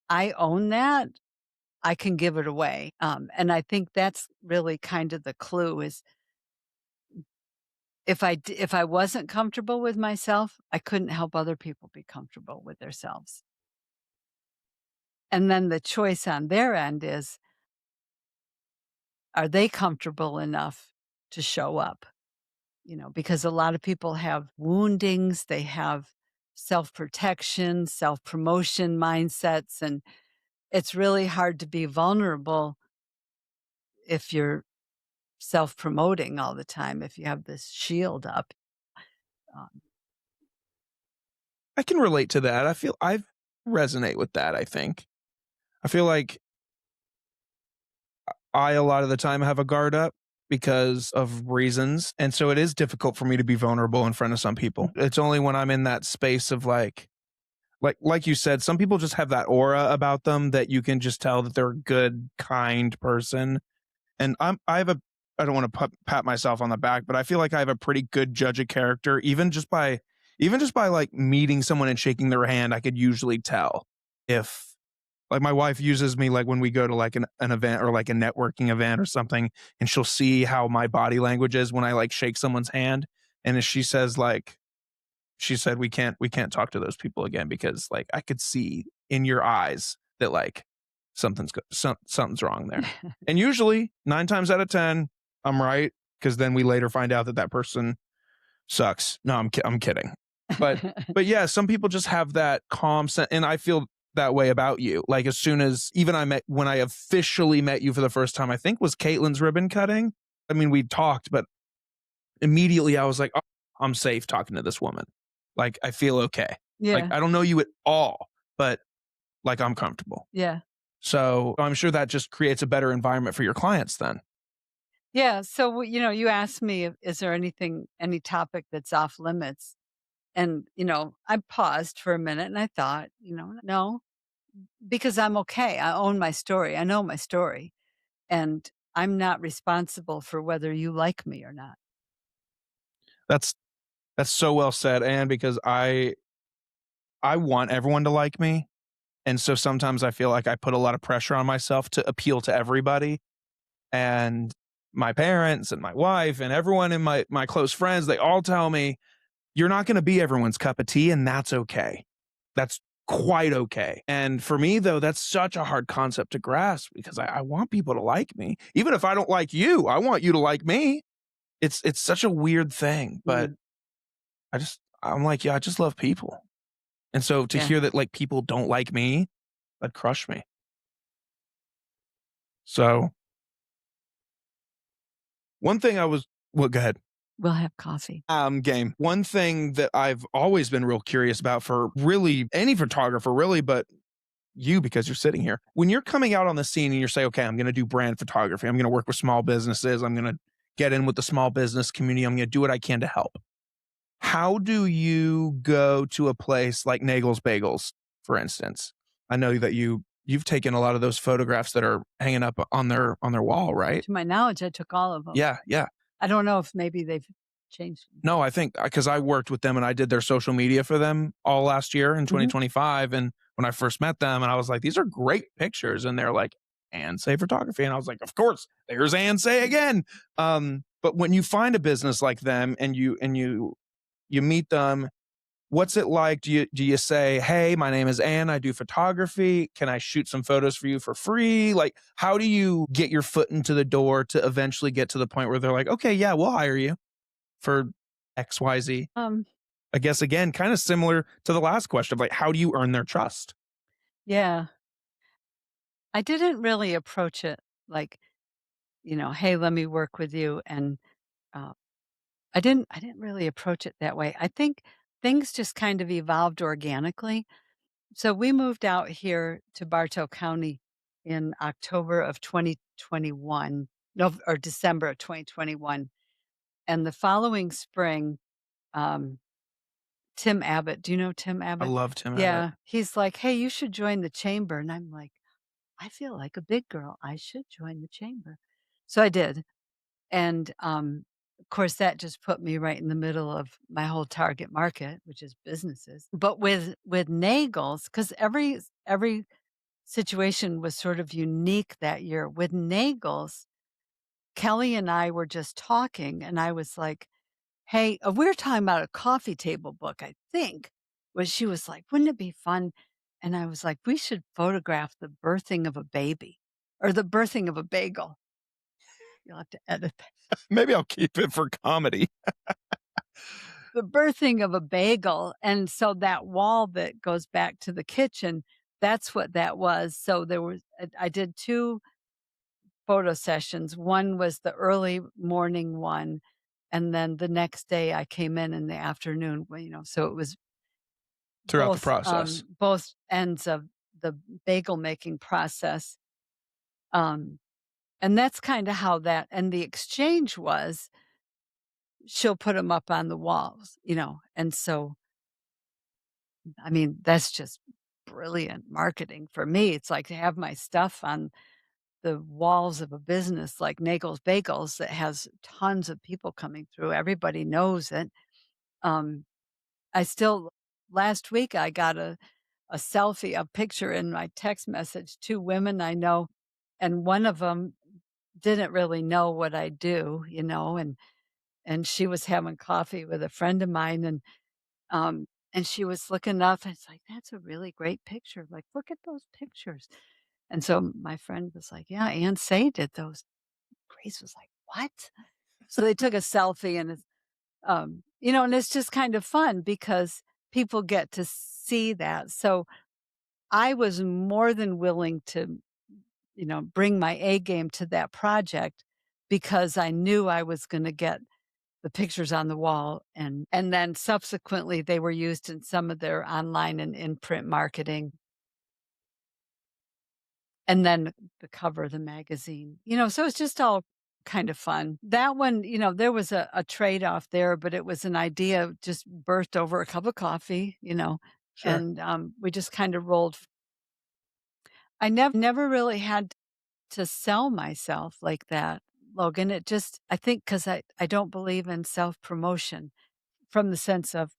I own that, I can give it away, and I think that's really kind of the clue is if I wasn't comfortable with myself, I couldn't help other people be comfortable with themselves. And then the choice on their end is, are they comfortable enough to show up? Because a lot of people have woundings, they have self-protection, self-promotion mindsets, and it's really hard to be vulnerable if you're self-promoting all the time, if you have this shield up. Um, I can relate to that. I resonate with that, I think. I feel like I, a lot of the time, have a guard up because of reasons, and so it is difficult for me to be vulnerable in front of some people. It's only when I'm in that space of, like you said, some people just have that aura about them that you can just tell that they're a good, kind person, and I don't wanna pat myself on the back, but I feel like I have a pretty good judge of character even just by, like, meeting someone and shaking their hand, I could usually tell if like, my wife uses me, like, when we go to, like, an event or, like, a networking event or something, and she'll see how my body language is when I, like, shake someone's hand, and if she says, like she said, "We can't talk to those people again because, like, I could see in your eyes that, like, something's wrong there." And usually, 9 times out of 10, I'm right, because then we later find out that that person sucks. No, I'm kidding. But but yeah, some people just have that calm sen and I feel that way about you. Like, as soon as even I met when I officially met you for the first time, I think was Caitlin's ribbon cutting. I mean, we talked, but immediately I was like, "Oh, I'm safe talking to this woman. Like, I feel okay. Like, yeah, I don't know you at all, but, like, I'm comfortable." yeah. So, I'm sure that just creates a better environment for your clients then. Yeah, so, you asked me if is there any topic that's off limits? And, I paused for a minute and I thought, no, because I'm okay. I own my story. I know my story, and I'm not responsible for whether you like me or not. That's that's so well said, and because I want everyone to like me. And so sometimes I feel like I put a lot of pressure on myself to appeal to everybody. And my parents and my wife and everyone in my close friends, they all tell me, "You're not gonna be everyone's cup of tea, and that's okay. That's quite okay." And for me, though, that's such a hard concept to grasp because I want people to like me. Even if I don't like you, I want you to like me. It's such a weird thing, but Mm, I'm like, "Yeah, I just love people." And so to yeah, hear that, like, people don't like me, that crushed me. So, one thing I was well, go ahead. we'll have coffee. Game. One thing that I've always been real curious about for really any photographer, really, but you because you're sitting here. When you're coming out on the scene and you're saying, "Okay, I'm gonna do brand photography. I'm gonna work with small businesses. I'm gonna get in with the small business community. I'm gonna do what I can to help." How do you go to a place like Nagel's Bagels, for instance? I know that you've taken a lot of those photographs that are hanging up on their wall, right? To my knowledge, I took all of them. Yeah, yeah. I don't know if maybe they've changed them. No, I think because I worked with them and I did their social media for them all last year in Mhm. 2025, and when I first met them, and I was like, "These are great pictures," and they're like, "And Say Photography," and I was like, "Of course, there's and Say again." But when you find a business like them and you meet them, what's it like? Do you say, "Hey, my name is Ann. I do photography. Can I shoot some photos for you for free?" Like, how do you get your foot into the door to eventually get to the point where they're like, "Okay, yeah, we'll hire you for XYZ." Um, I guess again, kind of similar to the last question of like, how do you earn their trust? yeah. I didn't really approach it like, "Hey, let me work with you," and, uh, I didn't really approach it that way. I think things just kind of evolved organically. So we moved out here to Bartow County in October of 2021, no, or December of 2021, and the following spring, um, Tim Abbott, do you know Tim I Abbott? love Tim Abbott. Yeah, he's like, "Hey, you should join the chamber," and I'm like, "I feel like a big girl, I should join the chamber." So I did, and, of course, that just put me right in the middle of my whole target market, which is businesses. But with Nagels, because every situation was sort of unique that year. With Nagels, Kelly and I were just talking, and I was like, "Hey," we were talking about a coffee table book, I think, where she was like, "Wouldn't it be fun?" And I was like, "We should photograph the birthing of a baby or the birthing of a bagel." You'll have to edit that. Maybe I'll keep it for comedy. The birthing of a bagel, and so that wall that goes back to the kitchen, that's what that was. So there was I did 2 photo sessions. One was the early morning one, and then the next day I came in the afternoon, well, so it was Throughout the process. both ends of the bagel making process, um, and that's kinda how that and the exchange was, she'll put them up on the walls, and so, I mean, that's just brilliant marketing for me. It's like to have my stuff on the walls of a business like Nagel's Bagels that has tons of people coming through. Everybody knows it. Um, I still last week I got a selfie, a picture in my text message, 2 women I know, and one of them didn't really know what I do, and she was having coffee with a friend of mine, and she was looking up, and it's like, "That's a really great picture." Like, "Look at those pictures." And so my friend was like, "Yeah, Ann Say did those." Grace was like, "What?" So they took a selfie and and it's just kind of fun because people get to see that. So I was more than willing to, bring my A game to that project because I knew I was gonna get the pictures on the wall and then subsequently they were used in some of their online and in-print marketing. And then the cover of the magazine, so it's just all kind of fun. That one, there was a trade-off there, but it was an idea just birthed over a cup of coffee, Sure. and, we just kind of rolled. I never really had to sell myself like that, Logan. It just I think because I don't believe in self-promotion from the sense of,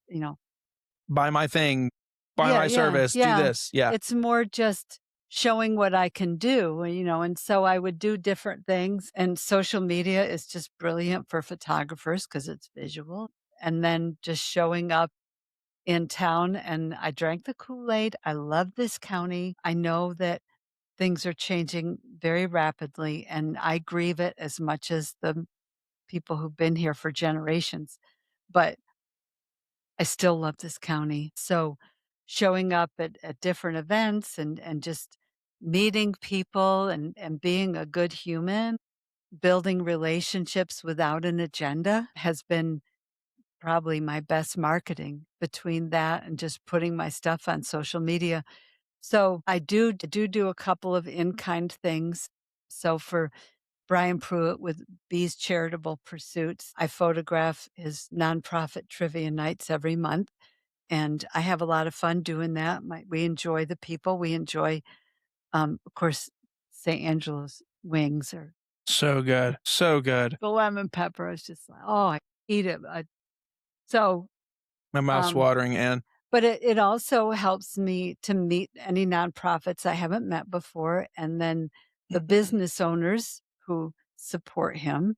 Buy my thing, buy yeah, my yeah, service, do yeah. this. Yeah, It's more just showing what I can do, and so I would do different things, and social media is just brilliant for photographers because it's visual, and then just showing up in town, and I drank the Kool-Aid. I love this county. I know that things are changing very rapidly, and I grieve it as much as the people who've been here for generations, but I still love this county. So showing up at different events and just meeting people and being a good human, building relationships without an agenda has been probably my best marketing between that and just putting my stuff on social media. So I do a couple of in-kind things. So for Brian Pruitt with Bees Charitable Pursuits, I photograph his nonprofit trivia nights every month. And I have a lot of fun doing that. We enjoy the people. We enjoy Of course, St. Angela's wings or So good. So good. the lemon pepper is just like, oh, I eat it. So, My mouth's um, watering, and but it also helps me to meet any nonprofits I haven't met before, and then the business owners who support him.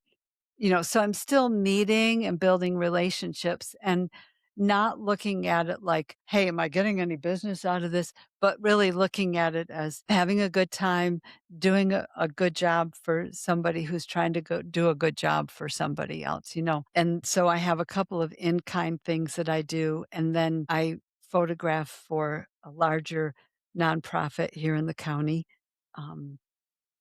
So I'm still meeting and building relationships and not looking at it like, "Hey, am I getting any business out of this?" But really looking at it as having a good time, doing a good job for somebody who's trying to go do a good job for somebody else. And so I have a couple of in-kind things that I do, and then I photograph for a larger nonprofit here in the county. Um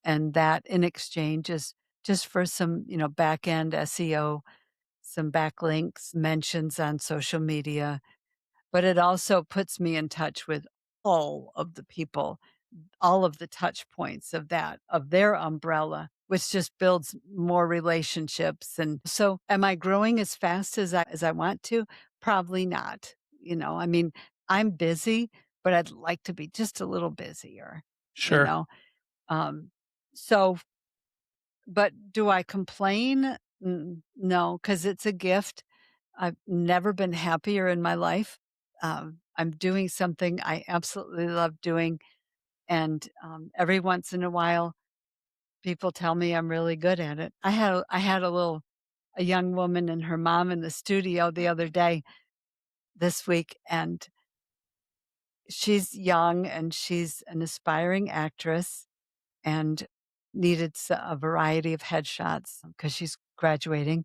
and that in exchange is just for some, back end SEO, some backlinks, mentions on social media, but it also puts me in touch with all of the people, all of the touch points of their umbrella, which just builds more relationships. And so am I growing as fast as I want to? Probably not. I mean, I'm busy, but I'd like to be just a little busier, you sure. know. Um so but do I complain? No, because it's a gift. I've never been happier in my life. I'm doing something I absolutely love doing, and, every once in a while, people tell me I'm really good at it. I had a young woman and her mom in the studio the other day this week, and she's young, and she's an aspiring actress and needed a variety of headshots because she's graduating.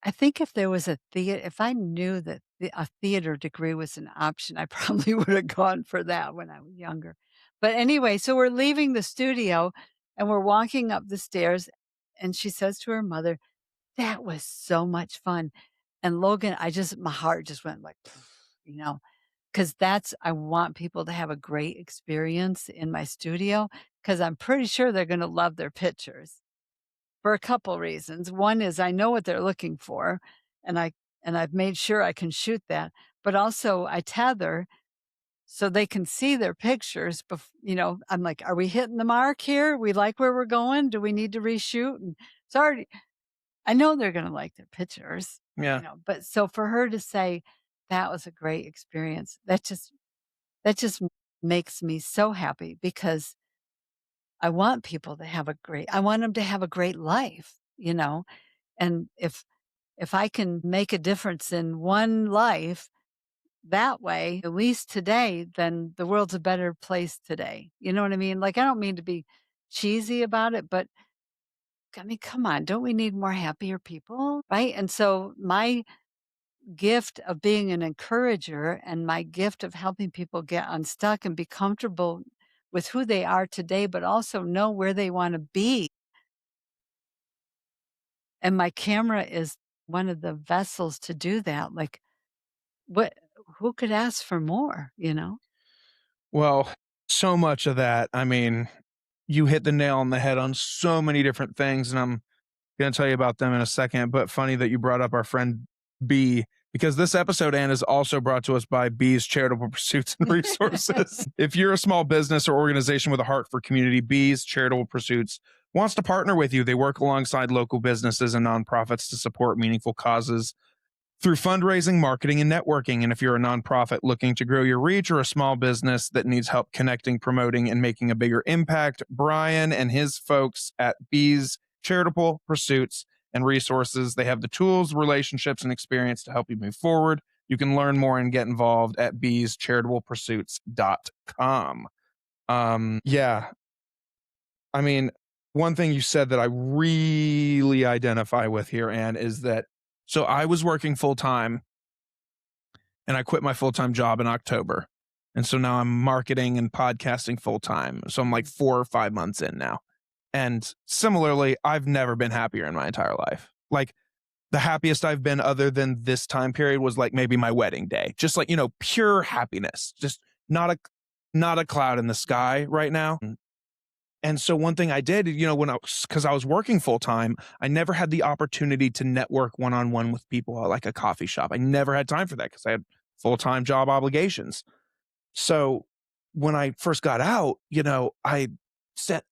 I think if there was if I knew that a theater degree was an option, I probably would have gone for that when I was younger. But anyway, so we're leaving the studio and we're walking up the stairs, and she says to her mother, "That was so much fun." And Logan, my heart just went like, you know, because I want people to have a great experience in my studio because I'm pretty sure they're going to love their pictures. For a couple reasons. One is I know what they're looking for, and I've made sure I can shoot that, but also I tether so they can see their pictures I'm like, "Are we hitting the mark here? We like where we're going? Do we need to reshoot?" And it's already I know they're gonna like their pictures, Yeah. but so for her to say, "That was a great experience," that just makes me so happy because I want them to have a great life. And if I can make a difference in one life that way, at least today, then the world's a better place today. You know what I mean? Like, I don't mean to be cheesy about it, but I mean, come on, don't we need more happier people? Right. And so my gift of being an encourager and my gift of helping people get unstuck and be comfortable with who they are today, but also know where they want to be. And my camera is one of the vessels to do that. Like, what who could ask for more? Well, so much of that, I mean, you hit the nail on the head on so many different things, and I'm gonna tell you about them in a second, but funny that you brought up our friend B, because this episode, Ann, is also brought to us by B's Charitable Pursuits and Resources. If you're a small business or organization with a heart for community, B's Charitable Pursuits wants to partner with you. They work alongside local businesses and nonprofits to support meaningful causes through fundraising, marketing, and networking. And if you're a nonprofit looking to grow your reach or a small business that needs help connecting, promoting, and making a bigger impact, Brian and his folks at Bees Charitable Pursuits and Resources, they have the tools, relationships, and experience to help you move forward. You can learn more and get involved at beescharitablepursuits.com. Yeah, I mean, one thing you said that I really identify with here, Ann, is that so I was working full time and I quit my full time job in October. And so now I'm marketing and podcasting full time. So I'm like 4 or 5 months in now. And similarly, I've never been happier in my entire life. Like the happiest I've been other than this time period was like maybe my wedding day. Just like, pure happiness. Just not a not a cloud in the sky right now. And so one thing I did, when because I was working full time, I never had the opportunity to network one on one with people at like a coffee shop. I never had time for that because I had full time job obligations. So when I first got out, I sent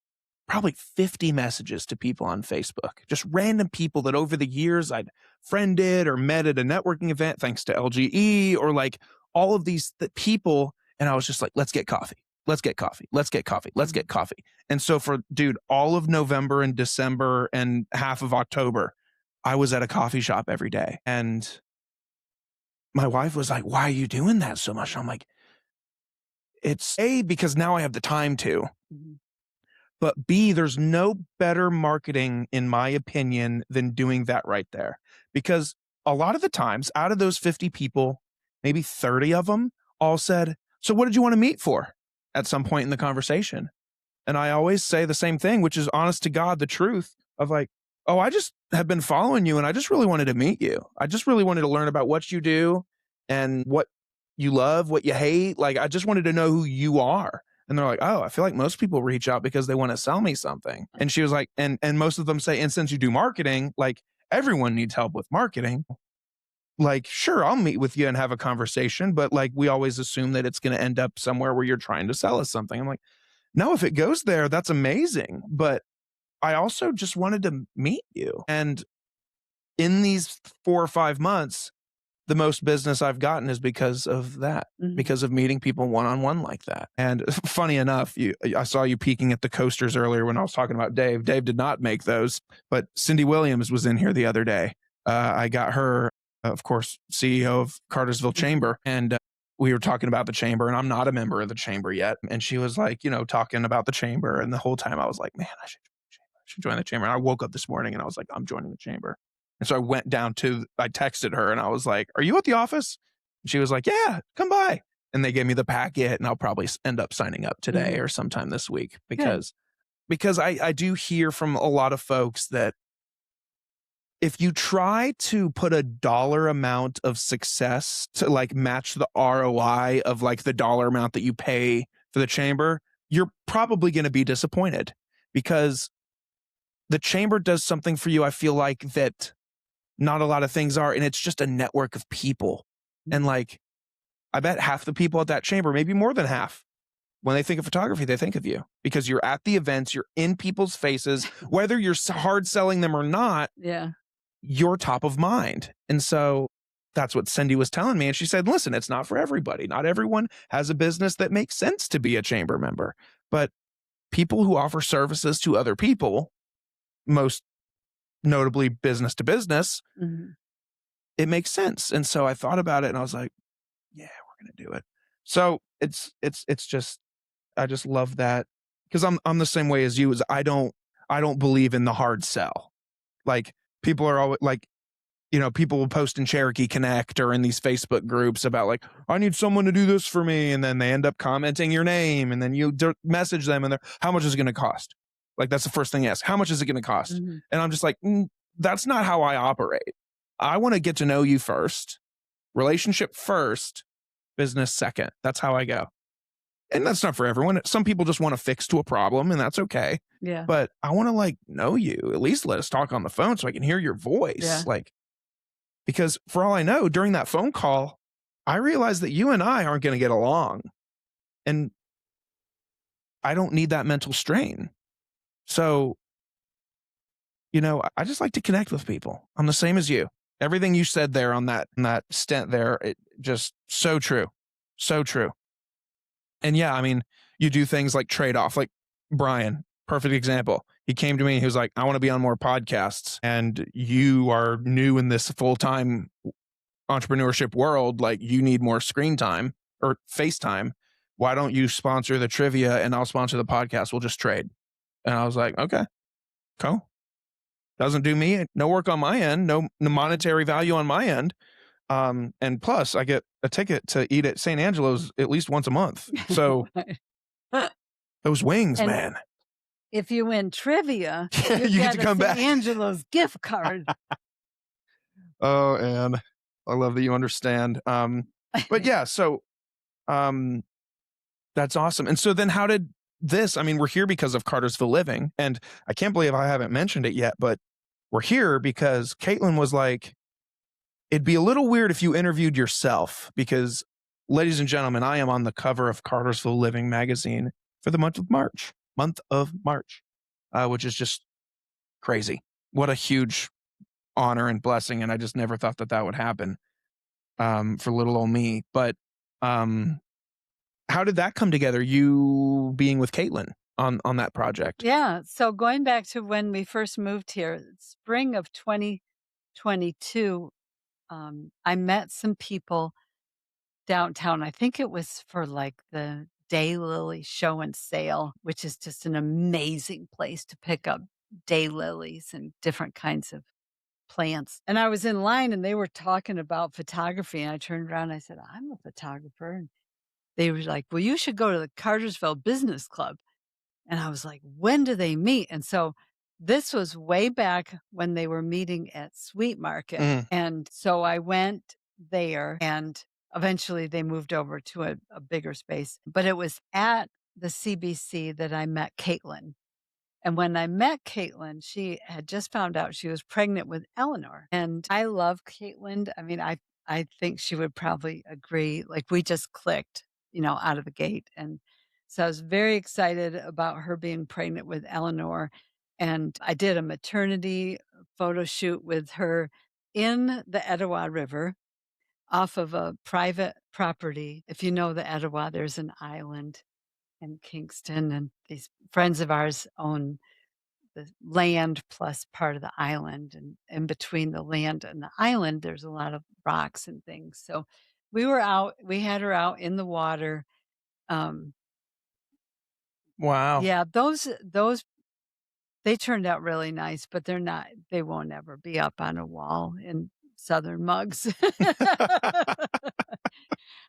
probably 50 messages to people on Facebook, just random people that over the years I'd friended or met at a networking event, thanks to LGE, or like all of these people. And I was just like, let's get coffee. Let's get coffee. Let's get coffee. Let's Mhm. get coffee. And so for dude, all of November and December and half of October, I was at a coffee shop every day. And my wife was like, why are you doing that so much? I'm like, it's A, because now I have the time to, Mhm. but B, there's no better marketing, in my opinion, than doing that right there. Because a lot of the times, out of those 50 people, maybe 30 of them all said, so what did you want to meet for at some point in the conversation? And I always say the same thing, which is honest to God, the truth of like, oh, I just have been following you and I just really wanted to meet you. I just really wanted to learn about what you do and what you love, what you hate. Like, I just wanted to know who you are. And they're like, oh, I feel like most people reach out because they want to sell me something. And she was like, and most of them say, and since you do marketing, like everyone needs help with marketing. Like, sure, I'll meet with you and have a conversation, but like we always assume that it's going to end up somewhere where you're trying to sell us something. I'm like, no, if it goes there, that's amazing. But I also just wanted to meet you. And in these 4 or 5 months, the most business I've gotten is because of that, Mhm. because of meeting people one-on-one like that. And funny enough, I saw you peeking at the coasters earlier when I was talking about Dave. Dave did not make those, but Cindy Williams was in here the other day. I got her, of course, CEO of Cartersville Mhm. Chamber, and we were talking about the chamber, and I'm not a member of the chamber yet. And she was like, talking about the chamber, and the whole time I was like, man, I should join the chamber. And I woke up this morning and I was like, I'm joining the chamber. And so I texted her and I was like, are you at the office? And she was like, yeah, come by. And they gave me the packet and I'll probably end up signing up today Mhm. or sometime this week Good. because I do hear from a lot of folks that if you try to put a dollar amount of success to like match the ROI of like the dollar amount that you pay for the chamber, you're probably going to be disappointed because the chamber does something for you. I feel like that not a lot of things are, and it's just a network of people. And Mhm. like, I bet half the people at that chamber, maybe more than half, when they think of photography, they think of you because you're at the events, you're in people's faces, whether you're hard selling them or not, Yeah. you're top of mind. And so that's what Cindy was telling me. And she said, listen, it's not for everybody. Not everyone has a business that makes sense to be a chamber member, but people who offer services to other people, most notably business to business, Mhm. it makes sense. And so I thought about it and I was like, yeah, we're going to do it. So it's just, I just love that because I'm the same way as you. Is I don't believe in the hard sell. Like people are always like, people will post in Cherokee Connect or in these Facebook groups about like, I need someone to do this for me. And then they end up commenting your name and then you message them and they're, how much is it going to cost? Like, that's the first thing you ask. How much is it going to cost? Mhm. And I'm just like, that's not how I operate. I want to get to know you first, relationship first, business second. That's how I go. And that's not for everyone. Some people just want to fix to a problem and that's okay. Yeah. But I want to like know you. At least let us talk on the phone so I can hear your voice. Yeah. Like, because for all I know, during that phone call, I realized that you and I aren't going to get along. And I don't need that mental strain. So, I just like to connect with people. I'm the same as you. Everything you said there on that stint there, it just so true. So true. And yeah, I mean, you do things like trade off, like Brian, perfect example. He came to me, he was like, I want to be on more podcasts. And you are new in this full time entrepreneurship world, like you need more screen time or FaceTime. Why don't you sponsor the trivia and I'll sponsor the podcast? We'll just trade. And I was like, okay, cool. Doesn't do me no work on my end, no monetary value on my end. And plus I get a ticket to eat at St. Angelo's at least once a month. So Right. those wings, And man. if you win trivia, you You get get to a come St. back. Angelo's gift card. Oh, and I love that you understand. But yeah, so um that's awesome. And so then how did I mean, we're here because of Cartersville Living, and I can't believe I haven't mentioned it yet, but we're here because Caitlin was like, it'd be a little weird if you interviewed yourself because Ladies and gentlemen, I am on the cover of Cartersville Living magazine for the month of March, which is just crazy. What a huge honor and blessing, and I just never thought that that would happen, for little old me. But, um, how did that come together, you being with Caitlin on that project? Yeah, so going back to when we first moved here, spring of 2022, I met some people downtown. I think it was for, like, the daylily show and sale, which is just an amazing place to pick up daylilies and different kinds of plants. And I was in line and they were talking about photography, and I turned around and I said, "I'm a photographer." And they were like, "Well, you should go to the Cartersville Business Club." And I was like, "When do they meet?" And so this was way back when they were meeting at Sweet Market. Mm, And so I went there and eventually they moved over to a bigger space. But it was at the CBC that I met Caitlin. And when I met Caitlin, she had just found out she was pregnant with Eleanor. And I love Caitlin. I mean, I think she would probably agree. Like we just clicked, out of the gate. And so I was very excited about her being pregnant with Eleanor. And I did a maternity photo shoot with her in the Etowah River off of a private property. If you know the Etowah, there's an island in Kingston, and these friends of ours own the land plus part of the island, and in between the land and the island, there's a lot of rocks and things. So we had her out in the water. Um, wow. yeah, those they turned out really nice, but they won't ever be up on a wall in southern mugs.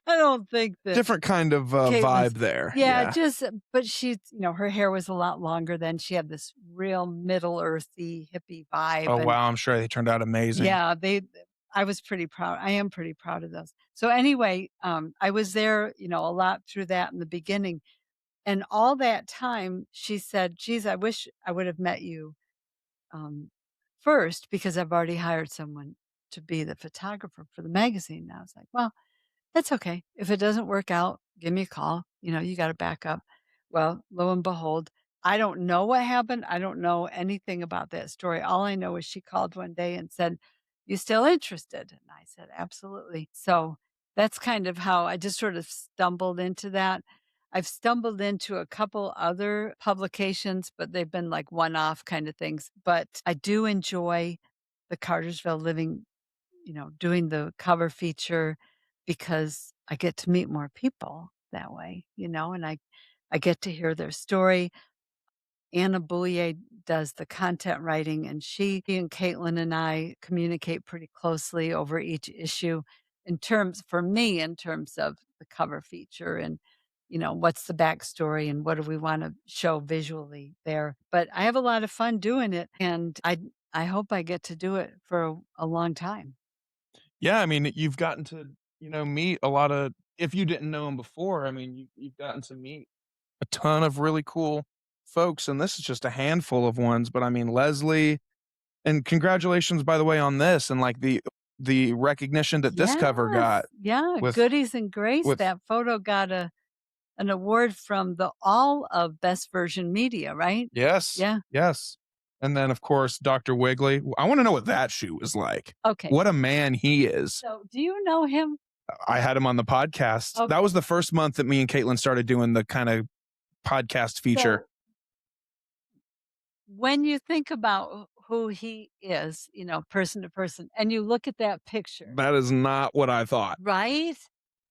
I don't think that Different kind of, Caitlin's vibe there, yeah, yeah. just but she's her hair was a lot longer then. She had this real Middle Earthy hippie Oh, vibe, and wow, I'm sure they turned out amazing. yeah, I was pretty proud. I am pretty proud of those. So anyway, I was there, a lot through that in the beginning. And all that time she said, "Geez, I wish I would have met you um, first because I've already hired someone to be the photographer for the magazine." And I was like, "Well, that's okay. If it doesn't work out, give me a call. You got to back up." Well, lo and behold, I don't know what happened. I don't know anything about that story. All I know is she called one day and said, "You still interested?" And I said, "Absolutely." So that's kind of how I just sort of stumbled into that. I've stumbled into a couple other publications, but they've been like one off kind of things. But I do enjoy the Cartersville Living, doing the cover feature because I get to meet more people that way, and I get to hear their story. Anna Boulier does the content writing, and she and Caitlin and I communicate pretty closely over each issue for me, in terms of the cover feature and, what's the backstory and what do we want to show visually there. But I have a lot of fun doing it, and I hope I get to do it for a long time. Yeah, I mean, you've gotten to, meet a lot of if you didn't know him before, I mean, you've gotten to meet a ton of really cool folks, and this is just a handful of ones, but I mean, Leslie and congratulations, by the way, on this and, like, the recognition that this cover got Yes, yeah, with Goodies and Grace. with That photo got an award from the all of Best Version Media, right? yes, Yeah, yes, and then, of course, Doctor Wiggly. I wanna know what that shoot was like. okay. What a man he is. So, do you know him? I had him on the podcast. That was Okay. the first month that me and Caitlin started doing the kinda podcast feature. So, when you think about who he is, person to person, and you look at that picture, That is not what I thought. right?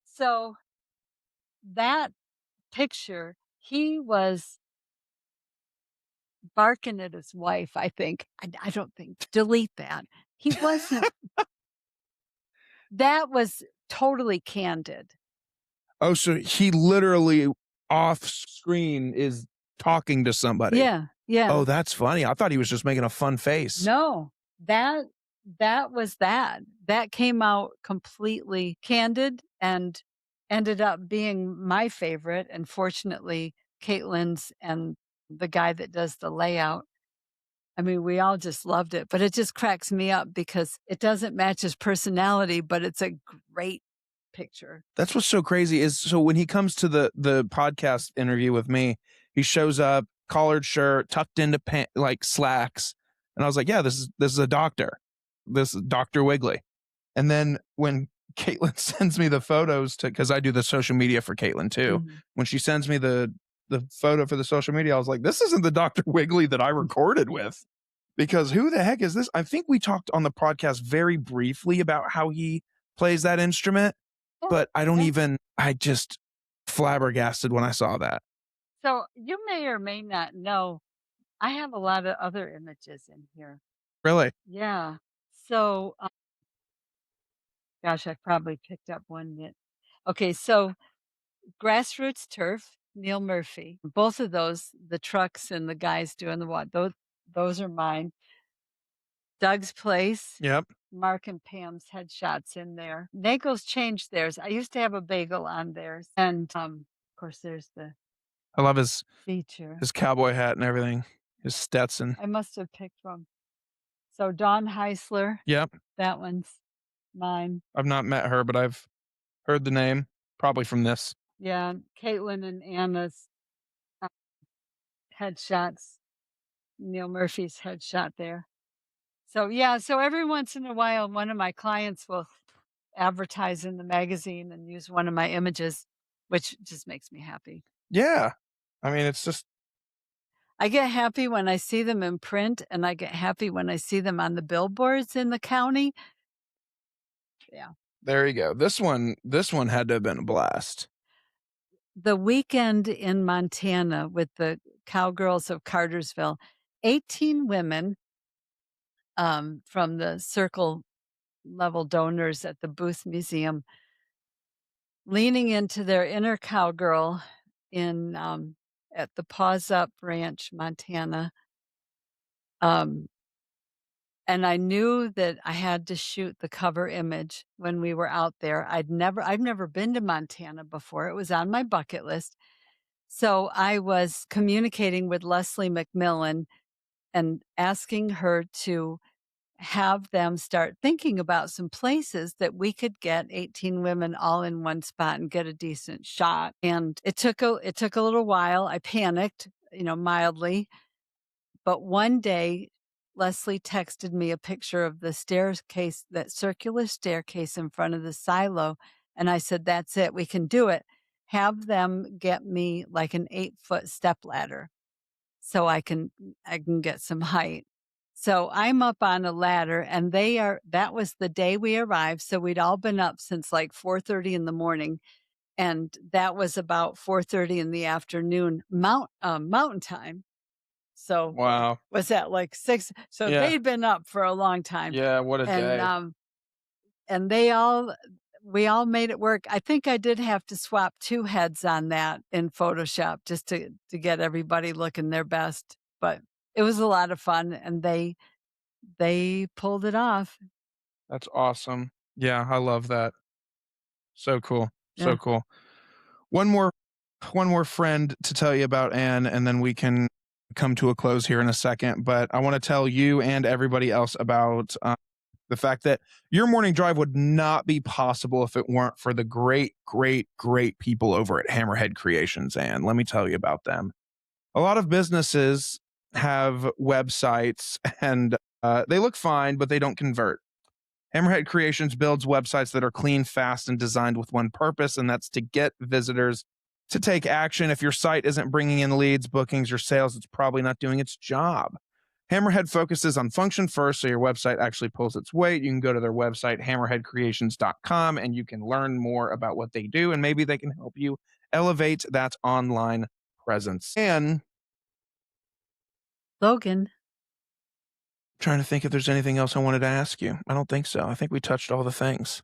So, that picture, he was barking at his wife, I think. I don't think delete that. He wasn't that was totally candid. Oh, so he literally off screen is talking to somebody. Yeah, yeah. Oh, that's funny. I thought he was just making a fun face. No, that was that. That came out completely candid and ended up being my favorite, and fortunately, Caitlin's and the guy that does the layout. I mean, we all just loved it, but it just cracks me up because it doesn't match his personality, but it's a great picture. That's what's so crazy is so when he comes to the podcast interview with me, he shows up, collared shirt, tucked into like slacks, and I was like, "Yeah, this is a doctor. This is Doctor Wiggly." And then when Caitlin sends me the photos to because I do the social media for Caitlin too. Mhm. When she sends me the photo for the social media, I was like, "This isn't the Doctor Wiggly that I recorded with." Because who the heck is this? I think we talked on the podcast very briefly about how he plays that instrument, Yeah, but yeah. I just flabbergasted when I saw that. So you may or may not know, I have a lot of other images in here. Really? Yeah. So, gosh, I probably picked up one that. Okay, so Grassroots Turf, Neil Murphy. Both of those, the trucks and the guys doing the what, those are mine. Doug's Place, Yep. Mark and Pam's headshots in there. Nagel's changed theirs. I used to have a bagel on theirs. And of course there's the I love his feature. cowboy hat and everything, his Stetson. I must have picked from. So Dawn Heisler, Yep. that one's mine. I've not met her, but I've heard the name, probably from this. Yeah, Caitlin and Anna's uh, headshots. Neil Murphy's headshot there. So yeah, so every once in a while, one of my clients will advertise in the magazine and use one of my images, which just makes me happy. Yeah. I mean, it's just I get happy when I see them in print, and I get happy when I see them on the billboards in the county. Yeah. there you go. This one had to have been a blast. The weekend in Montana with the Cowgirls of Cartersville, 18 women from the circle level donors at the Booth Museum leaning into their inner cowgirl in at the Paws Up Ranch, Montana. Um, and I knew that I had to shoot the cover image when we were out there. I've never been to Montana before. It was on my bucket list. So I was communicating with Leslie McMillan and asking her to have them start thinking about some places that we could get 18 women all in one spot and get a decent shot. And it took a little while. I panicked, mildly, but one day Leslie texted me a picture of the staircase, that circular staircase in front of the silo, and I said, "That's it. We can do it. Have them get me like an 8-foot step ladder." So I can get some height. So I'm up on a ladder and that was the day we arrived. So we'd all been up since like 4:30 in the morning. And that was about 4:30 in the afternoon mountain time. So Wow. was that like 6? So Yeah. they'd been up for a long time. Yeah, what a And day. and we all made it work. I think I did have to swap 2 heads on that in Photoshop just to get everybody looking their best, but it was a lot of fun, and they pulled it off. That's awesome. Yeah, I love that. So cool. So Yeah. cool. One more one more friend to tell you about, Anne, and then we can come to a close here in a second. But I want to tell you and everybody else about the fact that your morning drive would not be possible if it weren't for the great, great, great people over at Hammerhead Creations. And let me tell you about them. A lot of businesses have websites and they look fine, but they don't convert. Hammerhead Creations builds websites that are clean, fast, and designed with one purpose, and that's to get visitors to take action. If your site isn't bringing in leads, bookings, or sales, it's probably not doing its job. Hammerhead focuses on function first, so your website actually pulls its weight. You can go to their website, hammerheadcreations.com, and you can learn more about what they do, and maybe they can help you elevate that online presence. And Logan, trying to think if there's anything else I wanted to ask you. I don't think so. I think we touched all the things.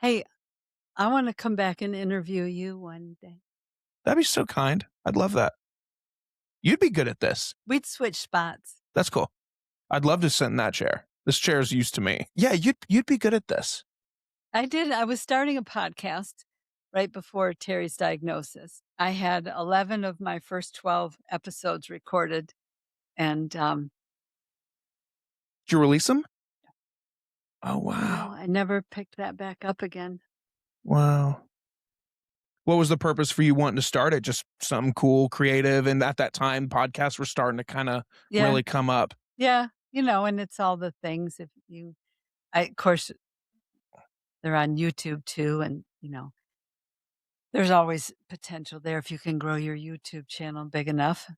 hey, I wanna come back and interview you one day. That'd be so kind. I'd love that. You'd be good at this. We'd switch spots. That's cool. I'd love to sit in that chair. This chair is used to me. Yeah, you'd be good at this. I was starting a podcast right before Terry's diagnosis. I had 11 of my first 12 episodes recorded, and, Did you release them? Oh no, wow. I never picked that back up again. Wow. What was the purpose for you wanting to start it? Just something cool, creative, and at that time, podcasts were starting to kinda Yeah, really come up. yeah, and it's all the things if you of course, they're on YouTube too, and, there's always potential there if you can grow your YouTube channel big enough,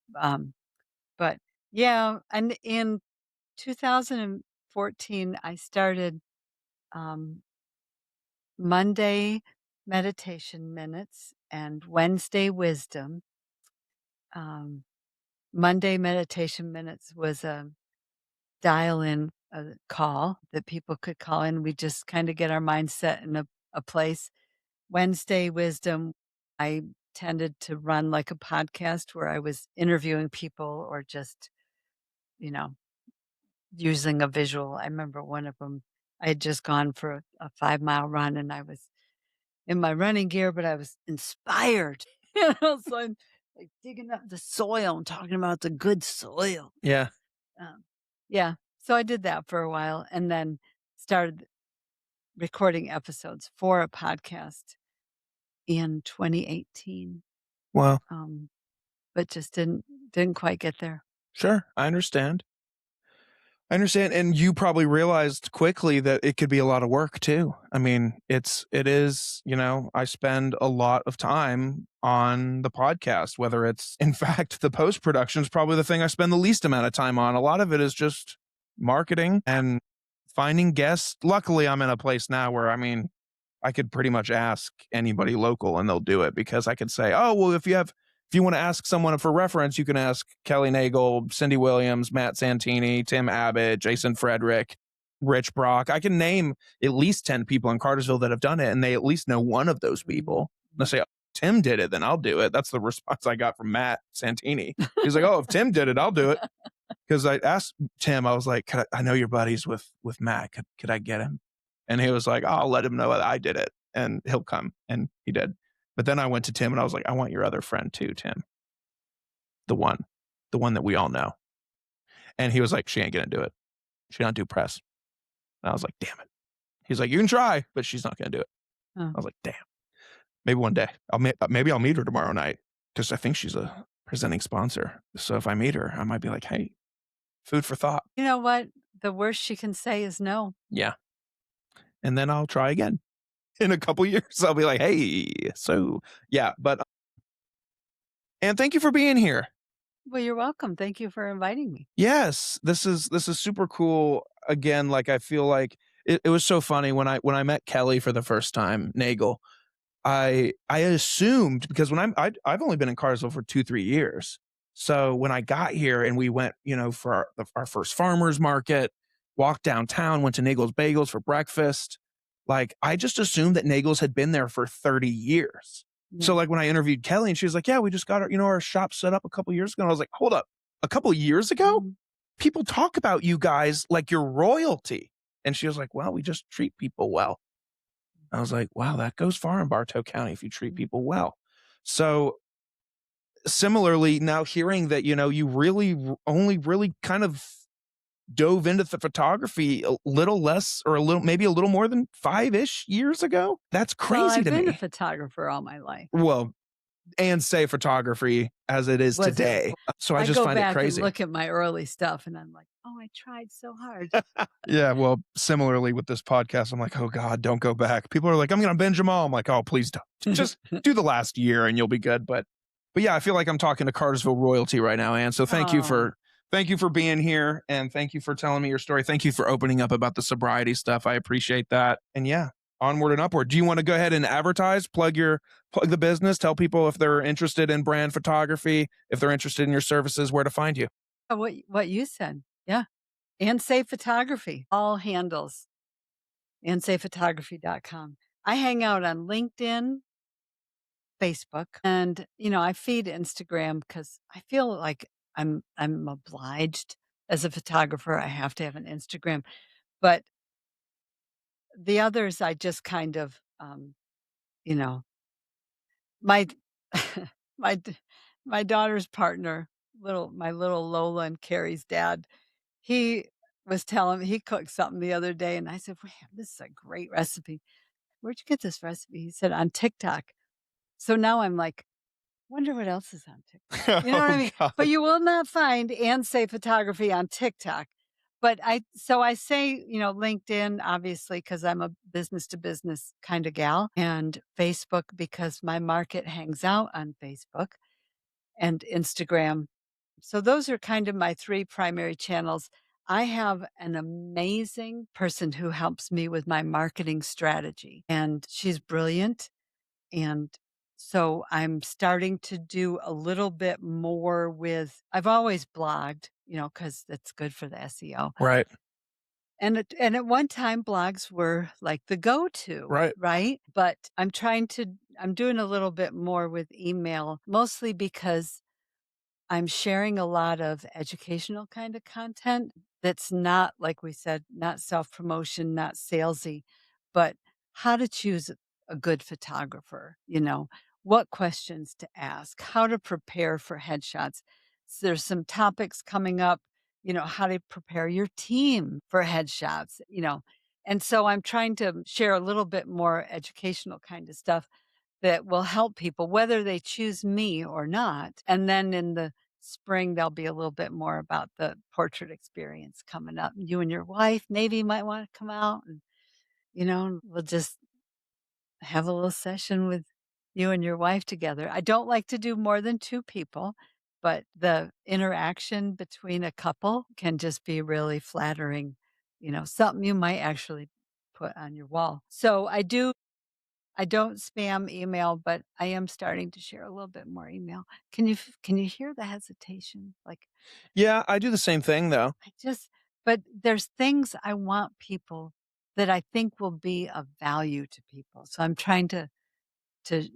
but yeah, and in 2014, I started, um, Monday meditation minutes and Wednesday wisdom. Um, Monday meditation minutes was a dial-in, call that people could call in. We just kinda get our mindset in a place. Wednesday wisdom, I tended to run like a podcast where I was interviewing people or just, you know, using a visual. I remember one of them. I had just gone for a 5-mile run, and I was in my running gear, but I was inspired. So I'm, like, digging up the soil and talking about the good soil. Yeah. Um, yeah, so I did that for a while and then started recording episodes for a podcast in 2018, Well, um, but just didn't quite get there. sure, I understand. I understand, and you probably realized quickly that it could be a lot of work too. I mean, it is, I spend a lot of time on the podcast, whether it's in fact, the post-production is probably the thing I spend the least amount of time on. A lot of it is just marketing and finding guests. Luckily, I'm in a place now where, I mean, I could pretty much ask anybody local and they'll do it because I could say, "Oh, well, if you want to ask someone for reference, you can ask Kelly Nagel, Cindy Williams, Matt Santini, Tim Abbott, Jason Frederick, Rich Brock." I can name at least 10 people in Cartersville that have done it, and they at least know one of those Mhm, people. And I mhm. say, "Oh, Tim did it, then I'll do it." That's the response I got from Matt Santini. He's like, "Oh, if Tim did it, I'll do it." Because I asked Tim, I was like, I know you're buddies with Matt. Could I get him?" And he was like, "Oh, I'll let him know that I did it and he'll come." And he did. But then I went to Tim and I was like, "I want your other friend too, Tim. The one, the one that we all know." And he was like, "She ain't gonna do it. She don't do press." And I was like, "Damn it." He's like, "You can try, but she's not gonna do it." Oh, I was like, "Damn. Maybe one day. Maybe I'll meet her tomorrow night because I think she's a presenting sponsor. So if I meet her, I might be like, hey, food for thought." you know what? The worst she can say is no. Yeah. And then I'll try again in a couple years. I'll be like, hey, so yeah. But and thank you for being here. Well, you're welcome. Thank you for inviting me. Yes, this is super cool. Again, like I feel like it was so funny when I met Kelly for the first time, Nagel. I assumed because I've only been in Carsville for 2, 3 years. So when I got here and we went, for our first farmers market, walked downtown, went to Nagel's Bagels for breakfast. Like I just assumed that Nagel's had been there for 30 years. Yeah. So like when I interviewed Kelly and she was like, "Yeah, we just got our shop set up a couple years ago." And I was like, "Hold up, a couple years ago? Mhm. People talk about you guys like you're royalty." And she was like, "Well, we just treat people well." I was like, wow, that goes far in Bartow County if you treat Mhm. people well. So similarly, now hearing that, you really only really kind of dove into the photography a little less or a little, maybe a little more than 5-ish years ago. That's Well, crazy I've to been a me. photographer all my life. Well, and say photography as it is Was it today. before? So I I just go find it back and crazy. look at my early stuff, and I'm like, "Oh, I tried so hard." Yeah, well, similarly with this podcast, I'm like, "Oh god, don't go back." People are like, "I'm gonna binge them all." I'm like, "Oh, please don't. Just do the last year and you'll be good." But yeah, I feel like I'm talking to Cartersville royalty right now, Ann. So Oh. thank you for being here and thank you for telling me your story. Thank you for opening up about the sobriety stuff. I appreciate that. And yeah, onward and upward. Do you want to go ahead and advertise, plug the business, tell people if they're interested in brand photography, if they're interested in your services, where to find you? What you said. Yeah. And Safe Photography, all handles, andsafephotography.com. I hang out on LinkedIn, Facebook, and, I feed Instagram because I feel like I'm obliged as a photographer, I have to have an Instagram, but the others I just kind of, you know, my my d my daughter's partner, my little Lola and Carrie's dad, he was telling me he cooked something the other day, and I said, "Man, this is a great recipe." "Where'd you get this recipe?" He said, "On TikTok." So now I'm like, "Wonder what else is on TikTok?" You know what I Oh mean? But god. you will not find and say photography on TikTok. But I say, LinkedIn, obviously, because I'm a business to business kind of gal, and Facebook because my market hangs out on Facebook, and Instagram. So those are kind of my 3 primary channels. I have an amazing person who helps me with my marketing strategy, and she's brilliant. And so I'm starting to do a little bit more with I've always blogged, because that's good for the SEO. Right. And at one time, blogs were like the go-to, Right. right? But I'm doing a little bit more with email, mostly because I'm sharing a lot of educational kind of content that's not, like we said, not self promotion, not salesy, but how to choose a good photographer, what questions to ask, how to prepare for headshots. So there's some topics coming up, how to prepare your team for headshots, And so I'm trying to share a little bit more educational kind of stuff that will help people, whether they choose me or not. And then in the spring, there'll be a little bit more about the portrait experience coming up. You and your wife maybe might want to come out and, we'll just have a little session with you and your wife together. I don't like to do more than 2 people, but the interaction between a couple can just be really flattering, something you might actually put on your wall. So I don't spam email, but I am starting to share a little bit more email. Can you hear the hesitation? Like, Yeah, I do the same thing though. I just but there's things I want people that I think will be of value to people. So I'm trying to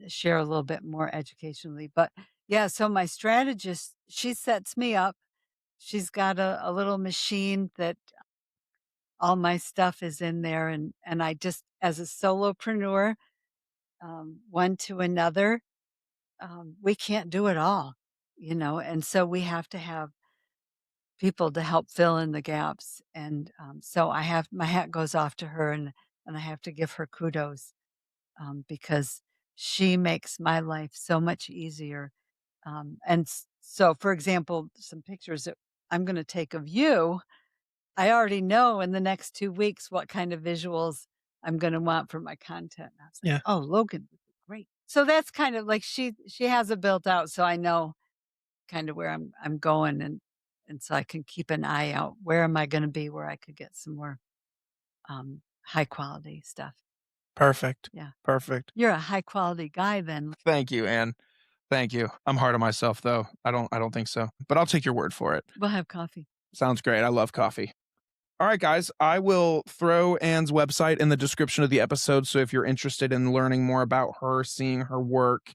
share a little bit more educationally. But yeah, so my strategist, she sets me up. She's got a little machine that all my stuff is in there, and I just as a solopreneur, one to another, we can't do it all, and so we have to have people to help fill in the gaps. And so I have my hat goes off to her, and I have to give her kudos because she makes my life so much easier. So, for example, some pictures that I'm going to take of you, I already know in the next 2 weeks what kind of visuals I'm going to want for my content. And I was like, Yeah. oh, Logan would be great. So that's kind of like she has it built out, so I know kind of where I'm going, and so I can keep an eye out. Where am I gonna be where I could get some more, high quality stuff? Perfect. Yeah. Perfect. You're a high quality guy then. Thank you, Anne. Thank you. I'm hard on myself though. I don't think so. But I'll take your word for it. We'll have coffee. Sounds great. I love coffee. All right, guys. I will throw Anne's website in the description of the episode. So if you're interested in learning more about her, seeing her work,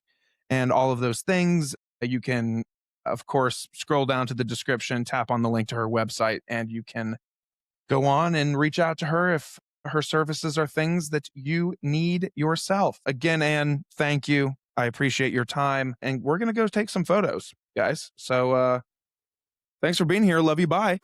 and all of those things, you can, of course, scroll down to the description, tap on the link to her website, and you can go on and reach out to her if her services are things that you need yourself. Again, Anne, thank you. I appreciate your time. And we're going to go take some photos, guys. So thanks for being here. Love you. Bye.